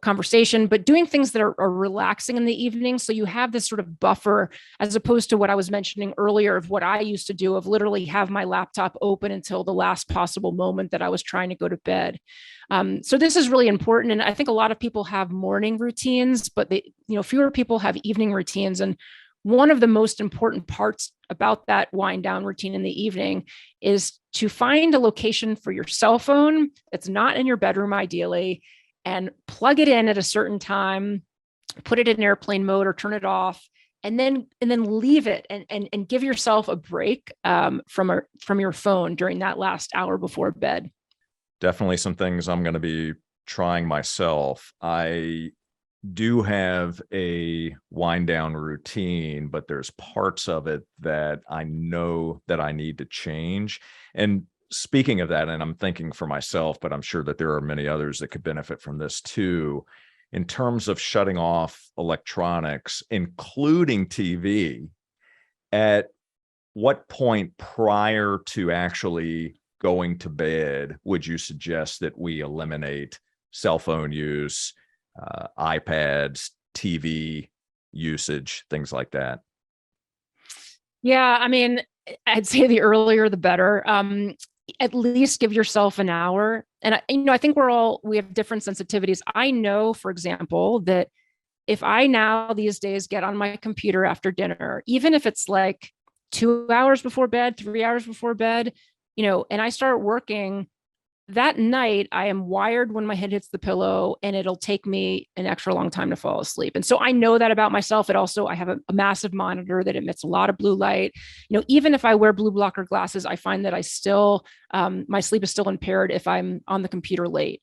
S2: conversation, but doing things that are relaxing in the evening. So you have this sort of buffer, as opposed to what I was mentioning earlier of what I used to do, of literally have my laptop open until the last possible moment that I was trying to go to bed. So this is really important. And I think a lot of people have morning routines, but fewer people have evening routines. And one of the most important parts about that wind down routine in the evening is to find a location for your cell phone that's not in your bedroom, ideally, and plug it in at a certain time, put it in airplane mode or turn it off, and then leave it and give yourself a break from your phone during that last hour before bed.
S7: Definitely some things I'm going to be trying myself. I do have a wind down routine, but there's parts of it that I know that I need to change. And speaking of that, and I'm thinking for myself, but I'm sure that there are many others that could benefit from this too, in terms of shutting off electronics, including TV, at what point prior to actually going to bed would you suggest that we eliminate cell phone use, iPads, TV usage, things like that?
S2: Yeah, I mean, I'd say the earlier the better. At least give yourself an hour. And I think we have different sensitivities. I know, for example, that if I now these days get on my computer after dinner, even if it's like 2 hours before bed, 3 hours before bed, and I start working that night, I am wired when my head hits the pillow, and it'll take me an extra long time to fall asleep. And so I know that about myself. I have a massive monitor that emits a lot of blue light. Even if I wear blue blocker glasses, I find that my sleep is still impaired if I'm on the computer late.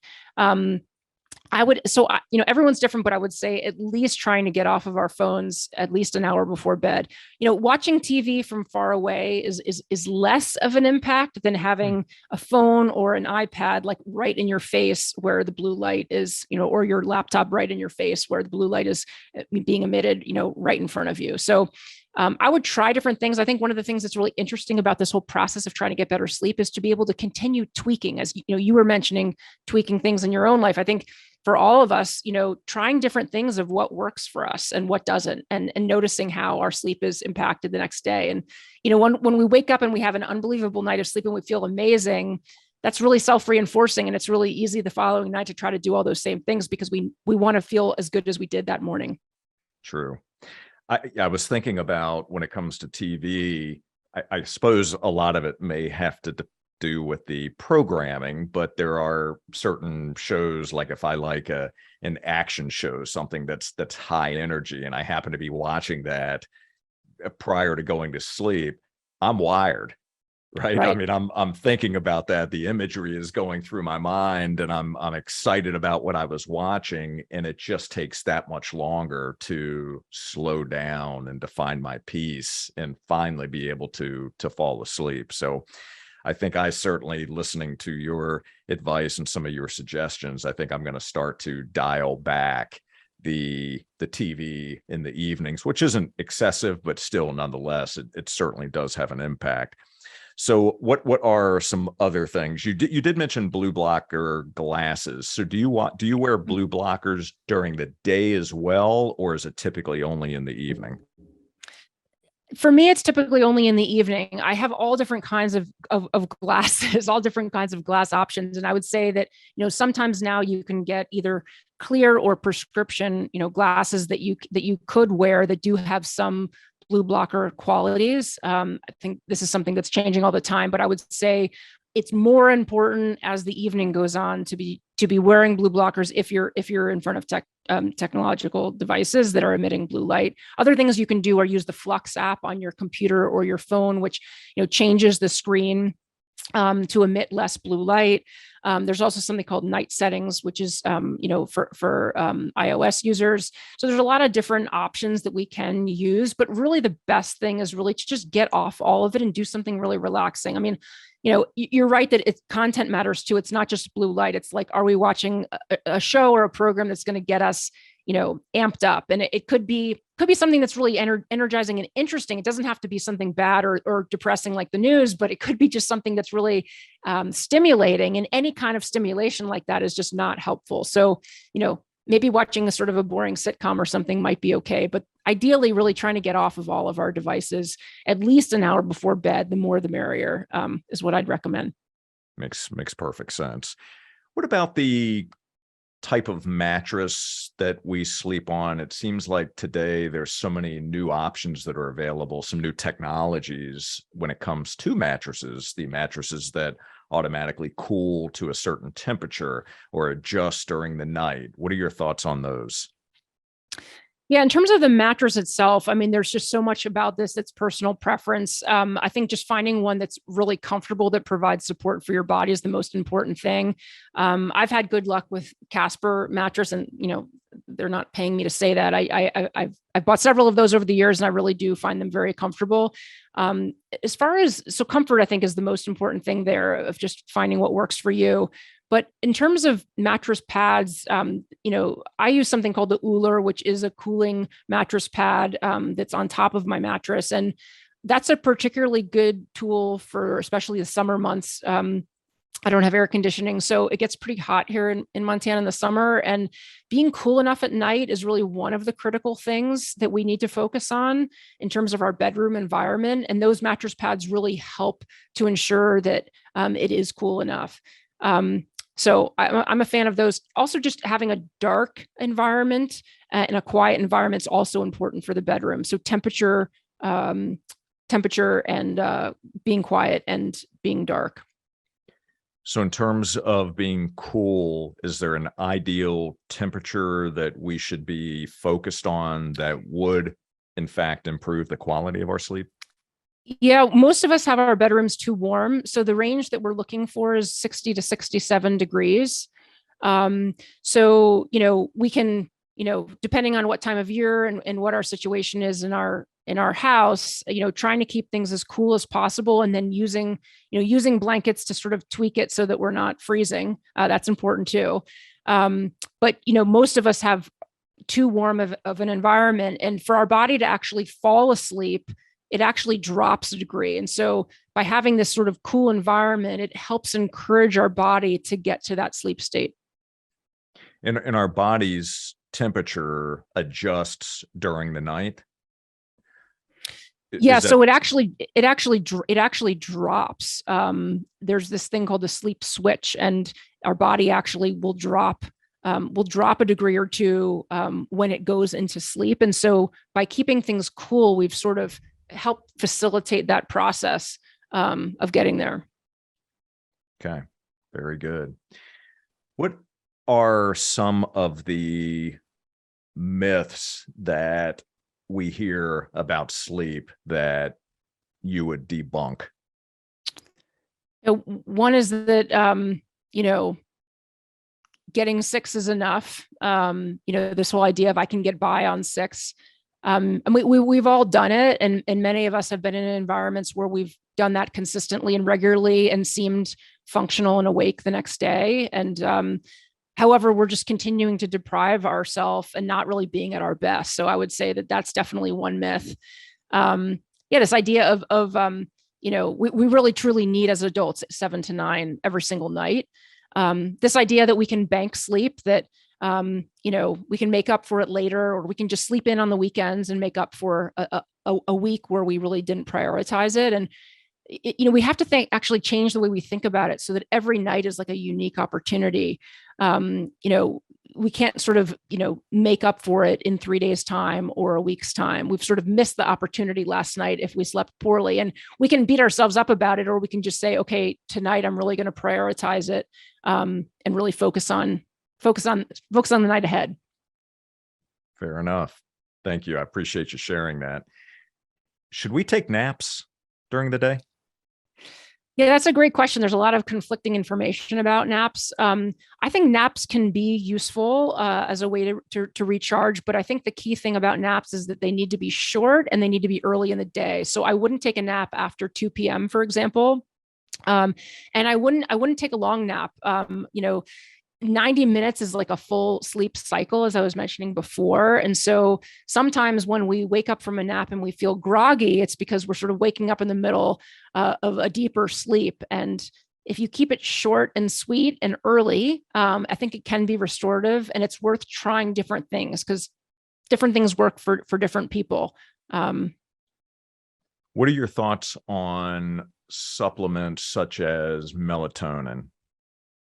S2: Everyone's different, but I would say at least trying to get off of our phones at least an hour before bed. Watching TV from far away is less of an impact than having a phone or an iPad like right in your face where the blue light is, or your laptop right in your face where the blue light is being emitted, right in front of you. So I would try different things. I think one of the things that's really interesting about this whole process of trying to get better sleep is to be able to continue tweaking, as you were mentioning, tweaking things in your own life. I think for all of us, trying different things of what works for us and what doesn't, and noticing how our sleep is impacted the next day. And, when we wake up and we have an unbelievable night of sleep and we feel amazing, that's really self-reinforcing. And it's really easy the following night to try to do all those same things because we want to feel as good as we did that morning.
S7: True. I was thinking about when it comes to TV, I suppose a lot of it may have to do with the programming, but there are certain shows, like if I like an action show, something that's high energy, and I happen to be watching that prior to going to sleep, I'm wired. Right. I mean, I'm thinking about that. The imagery is going through my mind, and I'm excited about what I was watching. And it just takes that much longer to slow down and to find my peace and finally be able to fall asleep. So I think I certainly, listening to your advice and some of your suggestions, I think I'm going to start to dial back the TV in the evenings, which isn't excessive, but still, nonetheless, it certainly does have an impact. So what are some other things? You did mention blue blocker glasses. So do you wear blue blockers during the day as well, or is it typically only in the evening?
S2: For me, it's typically only in the evening. I have all different kinds of glasses, all different kinds of glass options. And I would say that, sometimes now you can get either clear or prescription, glasses that you could wear that do have some blue blocker qualities. I think this is something that's changing all the time, but I would say it's more important as the evening goes on to be wearing blue blockers if you're in front of technological devices that are emitting blue light. Other things you can do are use the Flux app on your computer or your phone, which changes the screen to emit less blue light. There's also something called night settings, which is, for iOS users. So there's a lot of different options that we can use, but really the best thing is really to just get off all of it and do something really relaxing. I mean, you're right that content matters too. It's not just blue light. It's like, are we watching a show or a program that's going to get us, amped up? And it could be something that's really energizing and interesting. It doesn't have to be something bad or depressing like the news, but it could be just something that's really stimulating. And any kind of stimulation like that is just not helpful. So, maybe watching a sort of a boring sitcom or something might be okay, but ideally really trying to get off of all of our devices at least an hour before bed. The more the merrier, is what I'd recommend.
S7: Makes perfect sense. What about the type of mattress that we sleep on? It seems like today there's so many new options that are available, some new technologies when it comes to mattresses, the mattresses that automatically cool to a certain temperature or adjust during the night. What are your thoughts on those?
S2: Yeah, in terms of the mattress itself, I mean, there's just so much about this that's personal preference. I think just finding one that's really comfortable that provides support for your body is the most important thing. I've had good luck with Casper mattress, and they're not paying me to say that. I've bought several of those over the years, and I really do find them very comfortable. As far as comfort, I think is the most important thing there of just finding what works for you. But in terms of mattress pads, I use something called the Uller, which is a cooling mattress pad that's on top of my mattress. And that's a particularly good tool for especially the summer months. I don't have air conditioning, so it gets pretty hot here in Montana in the summer. And being cool enough at night is really one of the critical things that we need to focus on in terms of our bedroom environment. And those mattress pads really help to ensure that it is cool enough. So I'm a fan of those. Also, just having a dark environment and a quiet environment is also important for the bedroom. So temperature, and being quiet and being dark.
S7: So in terms of being cool, is there an ideal temperature that we should be focused on that would, in fact, improve the quality of our sleep?
S2: Yeah, most of us have our bedrooms too warm. So the range that we're looking for is 60 to 67 degrees. So, we can, depending on what time of year and what our situation is in our house, trying to keep things as cool as possible, and then using blankets to sort of tweak it so that we're not freezing. That's important too. But most of us have too warm of an environment, and for our body to actually fall asleep, it actually drops a degree. And so by having this sort of cool environment, it helps encourage our body to get to that sleep state.
S7: And our body's temperature adjusts during the night.
S2: Yeah, so it actually drops. There's this thing called the sleep switch, and our body actually will drop a degree or two when it goes into sleep. And so by keeping things cool, we've sort of helped facilitate that process of getting there.
S7: Okay, very good. What are some of the myths that we hear about sleep that you would debunk?
S2: One is that, getting 6 is enough. This whole idea of I can get by on 6. And we've all done it. And many of us have been in environments where we've done that consistently and regularly and seemed functional and awake the next day. And, however, we're just continuing to deprive ourselves and not really being at our best. So I would say that that's definitely one myth. This idea of we really truly need as adults 7 to 9 every single night. This idea that we can bank sleep, that we can make up for it later, or we can just sleep in on the weekends and make up for a week where we really didn't prioritize it. And we have to actually change the way we think about it so that every night is like a unique opportunity. We can't sort of, make up for it in 3 days' time or a week's time. We've sort of missed the opportunity last night if we slept poorly, and we can beat ourselves up about it, or we can just say, okay, tonight I'm really going to prioritize it and really focus on the night ahead.
S7: Fair enough. Thank you. I appreciate you sharing that. Should we take naps during the day?
S2: Yeah, that's a great question. There's a lot of conflicting information about naps. I think naps can be useful as a way to recharge, but I think the key thing about naps is that they need to be short and they need to be early in the day. So I wouldn't take a nap after 2 p.m., for example. And I wouldn't take a long nap. 90 minutes is like a full sleep cycle, as I was mentioning before. And so sometimes when we wake up from a nap and we feel groggy, it's because we're sort of waking up in the middle of a deeper sleep. And if you keep it short and sweet and early, I think it can be restorative, and it's worth trying different things because different things work for different people.
S7: What are your thoughts on supplements such as melatonin?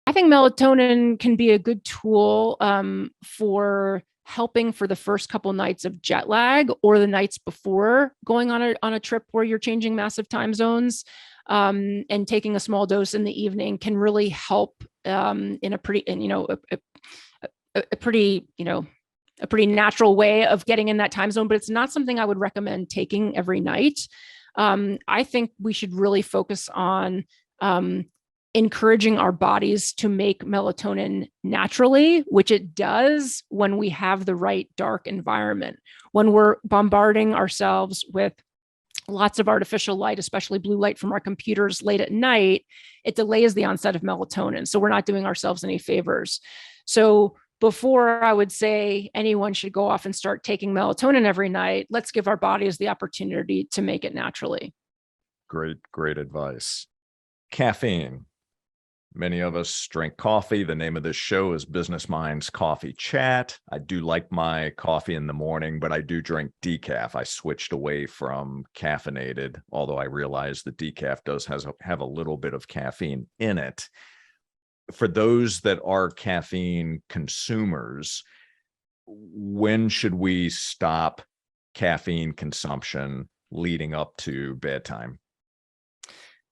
S2: I think melatonin can be a good tool for helping for the first couple nights of jet lag or the nights before going on a trip where you're changing massive time zones. And taking a small dose in the evening can really help in a pretty a pretty natural way of getting in that time zone, but it's not something I would recommend taking every night. I think we should really focus on encouraging our bodies to make melatonin naturally, which it does when we have the right dark environment. When we're bombarding ourselves with lots of artificial light, especially blue light from our computers late at night, it delays the onset of melatonin. So we're not doing ourselves any favors. So before I would say anyone should go off and start taking melatonin every night, let's give our bodies the opportunity to make it naturally.
S7: Great advice. Caffeine. Many of us drink coffee. The name of this show is Business Minds Coffee Chat. I do like my coffee in the morning, but I do drink decaf. I switched away from caffeinated, although I realize that decaf does have a little bit of caffeine in it. For those that are caffeine consumers, when should we stop caffeine consumption leading up to bedtime?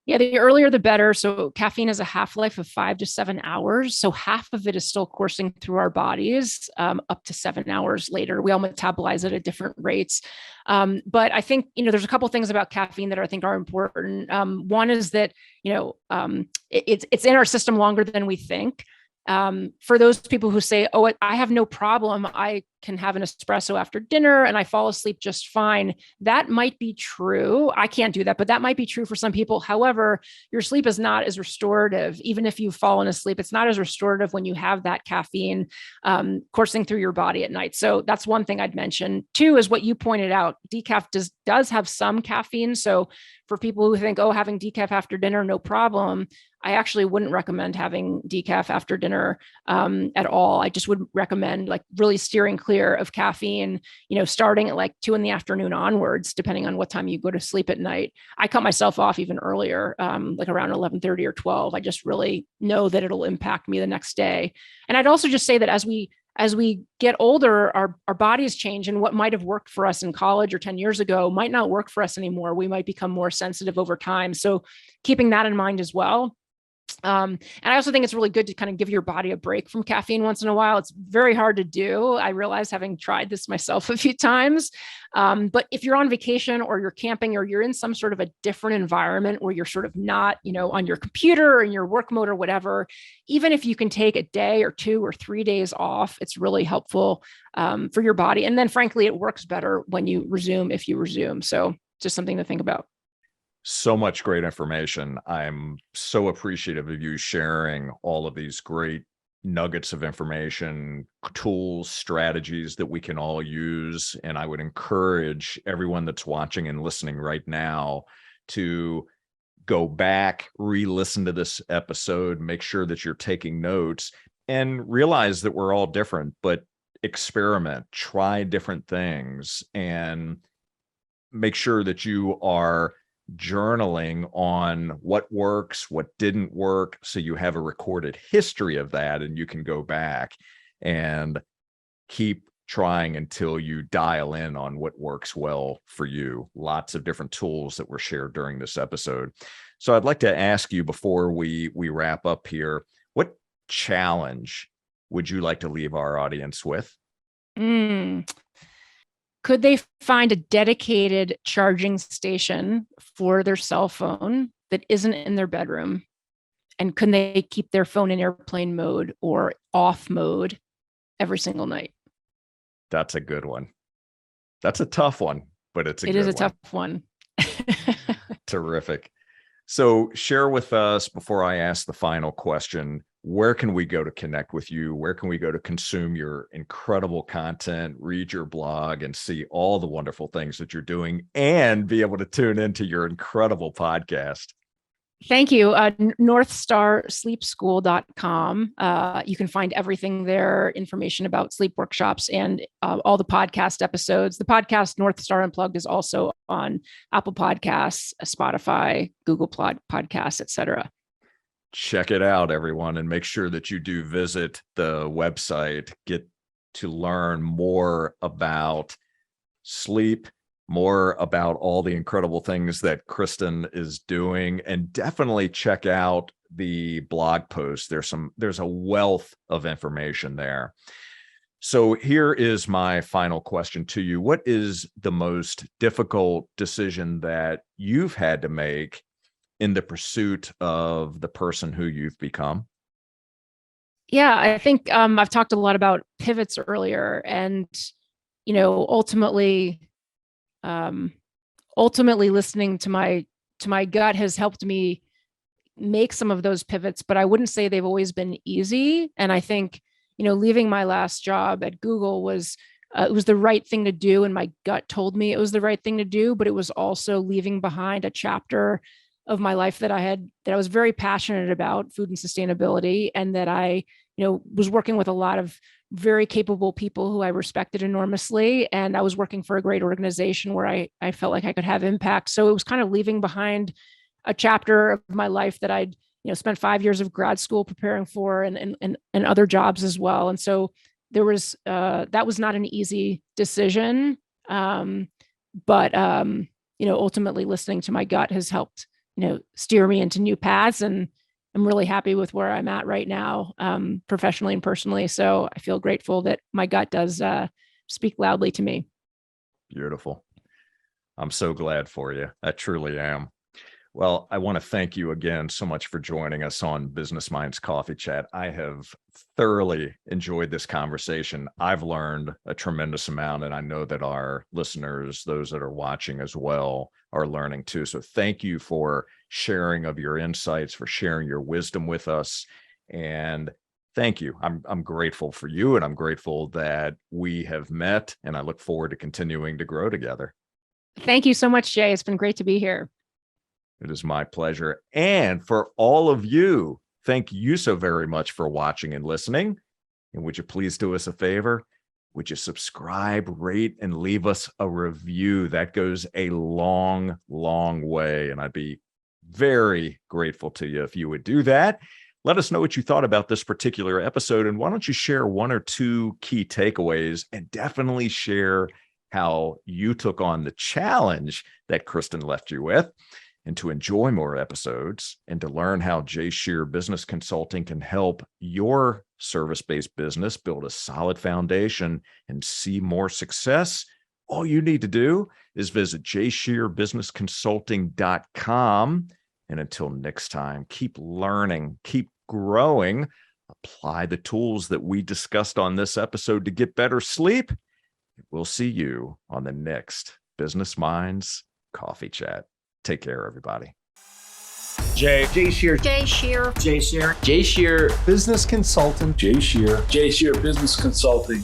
S2: Yeah, the earlier the better. So caffeine has a half-life of 5 to 7 hours. So half of it is still coursing through our bodies up to 7 hours later. We all metabolize it at different rates. But I think, there's a couple of things about caffeine that I think are important. One is that, it's in our system longer than we think. For those people who say, oh, I have no problem, I can have an espresso after dinner and I fall asleep just fine. That might be true. I can't do that, but that might be true for some people. However, your sleep is not as restorative. Even if you've fallen asleep, it's not as restorative when you have that caffeine coursing through your body at night. So that's one thing I'd mention. Two is what you pointed out. Decaf does have some caffeine. So for people who think, oh, having decaf after dinner, no problem, I actually wouldn't recommend having decaf after dinner at all. I just would recommend really steering clear of caffeine, starting at 2 p.m. onwards, depending on what time you go to sleep at night. I cut myself off even earlier, around 11:30 or 12. I just really know that it'll impact me the next day. And I'd also just say that as we get older, our bodies change, and what might have worked for us in college or 10 years ago might not work for us anymore. We might become more sensitive over time. So keeping that in mind as well. And I also think it's really good to kind of give your body a break from caffeine once in a while. It's very hard to do. I realize, having tried this myself a few times. But if you're on vacation or you're camping or you're in some sort of a different environment where you're sort of not, on your computer or in your work mode or whatever, even if you can take a day or 2 or 3 days off, it's really helpful for your body. And then frankly, it works better when you resume, if you resume. So just something to think about.
S7: So much great information. I'm so appreciative of you sharing all of these great nuggets of information, tools, strategies that we can all use. And I would encourage everyone that's watching and listening right now to go back, re-listen to this episode, make sure that you're taking notes, and realize that we're all different, but experiment, try different things, and make sure that you are journaling on what works, what didn't work, so you have a recorded history of that and you can go back and keep trying until you dial in on what works well for you. Lots of different tools that were shared during this episode. So I'd like to ask you, before we wrap up here, what challenge would you like to leave our audience with?
S2: Could they find a dedicated charging station for their cell phone that isn't in their bedroom? And can they keep their phone in airplane mode or off mode every single night?
S7: That's a good one. That's a tough one, but it
S2: is a tough one.
S7: Terrific. So share with us, before I ask the final question, where can we go to connect with you? Where can we go to consume your incredible content, read your blog, and see all the wonderful things that you're doing, and be able to tune into your incredible podcast?
S2: Thank you. NorthstarSleepSchool.com. You can find everything there, information about sleep workshops and all the podcast episodes. The podcast Northstar Unplugged is also on Apple Podcasts, Spotify, Google Podcasts, etc.
S7: Check it out, everyone, and make sure that you do visit the website, get to learn more about sleep, more about all the incredible things that Kristen is doing, and definitely check out the blog post. There's a wealth of information there. So here is my final question to you. What is the most difficult decision that you've had to make in the pursuit of the person who you've become?
S2: Yeah, I think I've talked a lot about pivots earlier, and ultimately, um, listening to my gut has helped me make some of those pivots. But I wouldn't say they've always been easy. And I think leaving my last job at Google was it was the right thing to do, and my gut told me it was the right thing to do. But it was also leaving behind a chapter of my life that I was very passionate about, food and sustainability, and that I was working with a lot of very capable people who I respected enormously. And I was working for a great organization where I felt like I could have impact. So it was kind of leaving behind a chapter of my life that I'd spent 5 years of grad school preparing for, and other jobs as well. And so there was that was not an easy decision. But ultimately listening to my gut has helped steer me into new paths, and I'm really happy with where I'm at right now, professionally and personally. So I feel grateful that my gut does speak loudly to me.
S7: Beautiful. I'm so glad for you. I truly am. Well, I want to thank you again so much for joining us on Business Minds Coffee Chat. I have thoroughly enjoyed this conversation. I've learned a tremendous amount, and I know that our listeners, those that are watching as well, are learning too. So thank you for sharing of your insights, for sharing your wisdom with us. And thank you. I'm grateful for you, and I'm grateful that we have met, and I look forward to continuing to grow together.
S2: Thank you so much, Jay. It's been great to be here.
S7: It is my pleasure. And for all of you, thank you so very much for watching and listening. And would you please do us a favor? Would you subscribe, rate, and leave us a review? That goes a long, long way. And I'd be very grateful to you if you would do that. Let us know what you thought about this particular episode. And why don't you share one or two key takeaways, and definitely share how you took on the challenge that Kristen left you with. And to enjoy more episodes and to learn how Scherr Business Consulting can help your service-based business build a solid foundation and see more success, all you need to do is visit jscherbusinessconsulting.com. And until next time, keep learning, keep growing, apply the tools that we discussed on this episode to get better sleep. We'll see you on the next Business Minds Coffee Chat. Take care, everybody.
S6: Jay
S1: Scherr.
S6: Scherr
S1: Scherr Business Consultant.
S6: Scherr Business Consulting.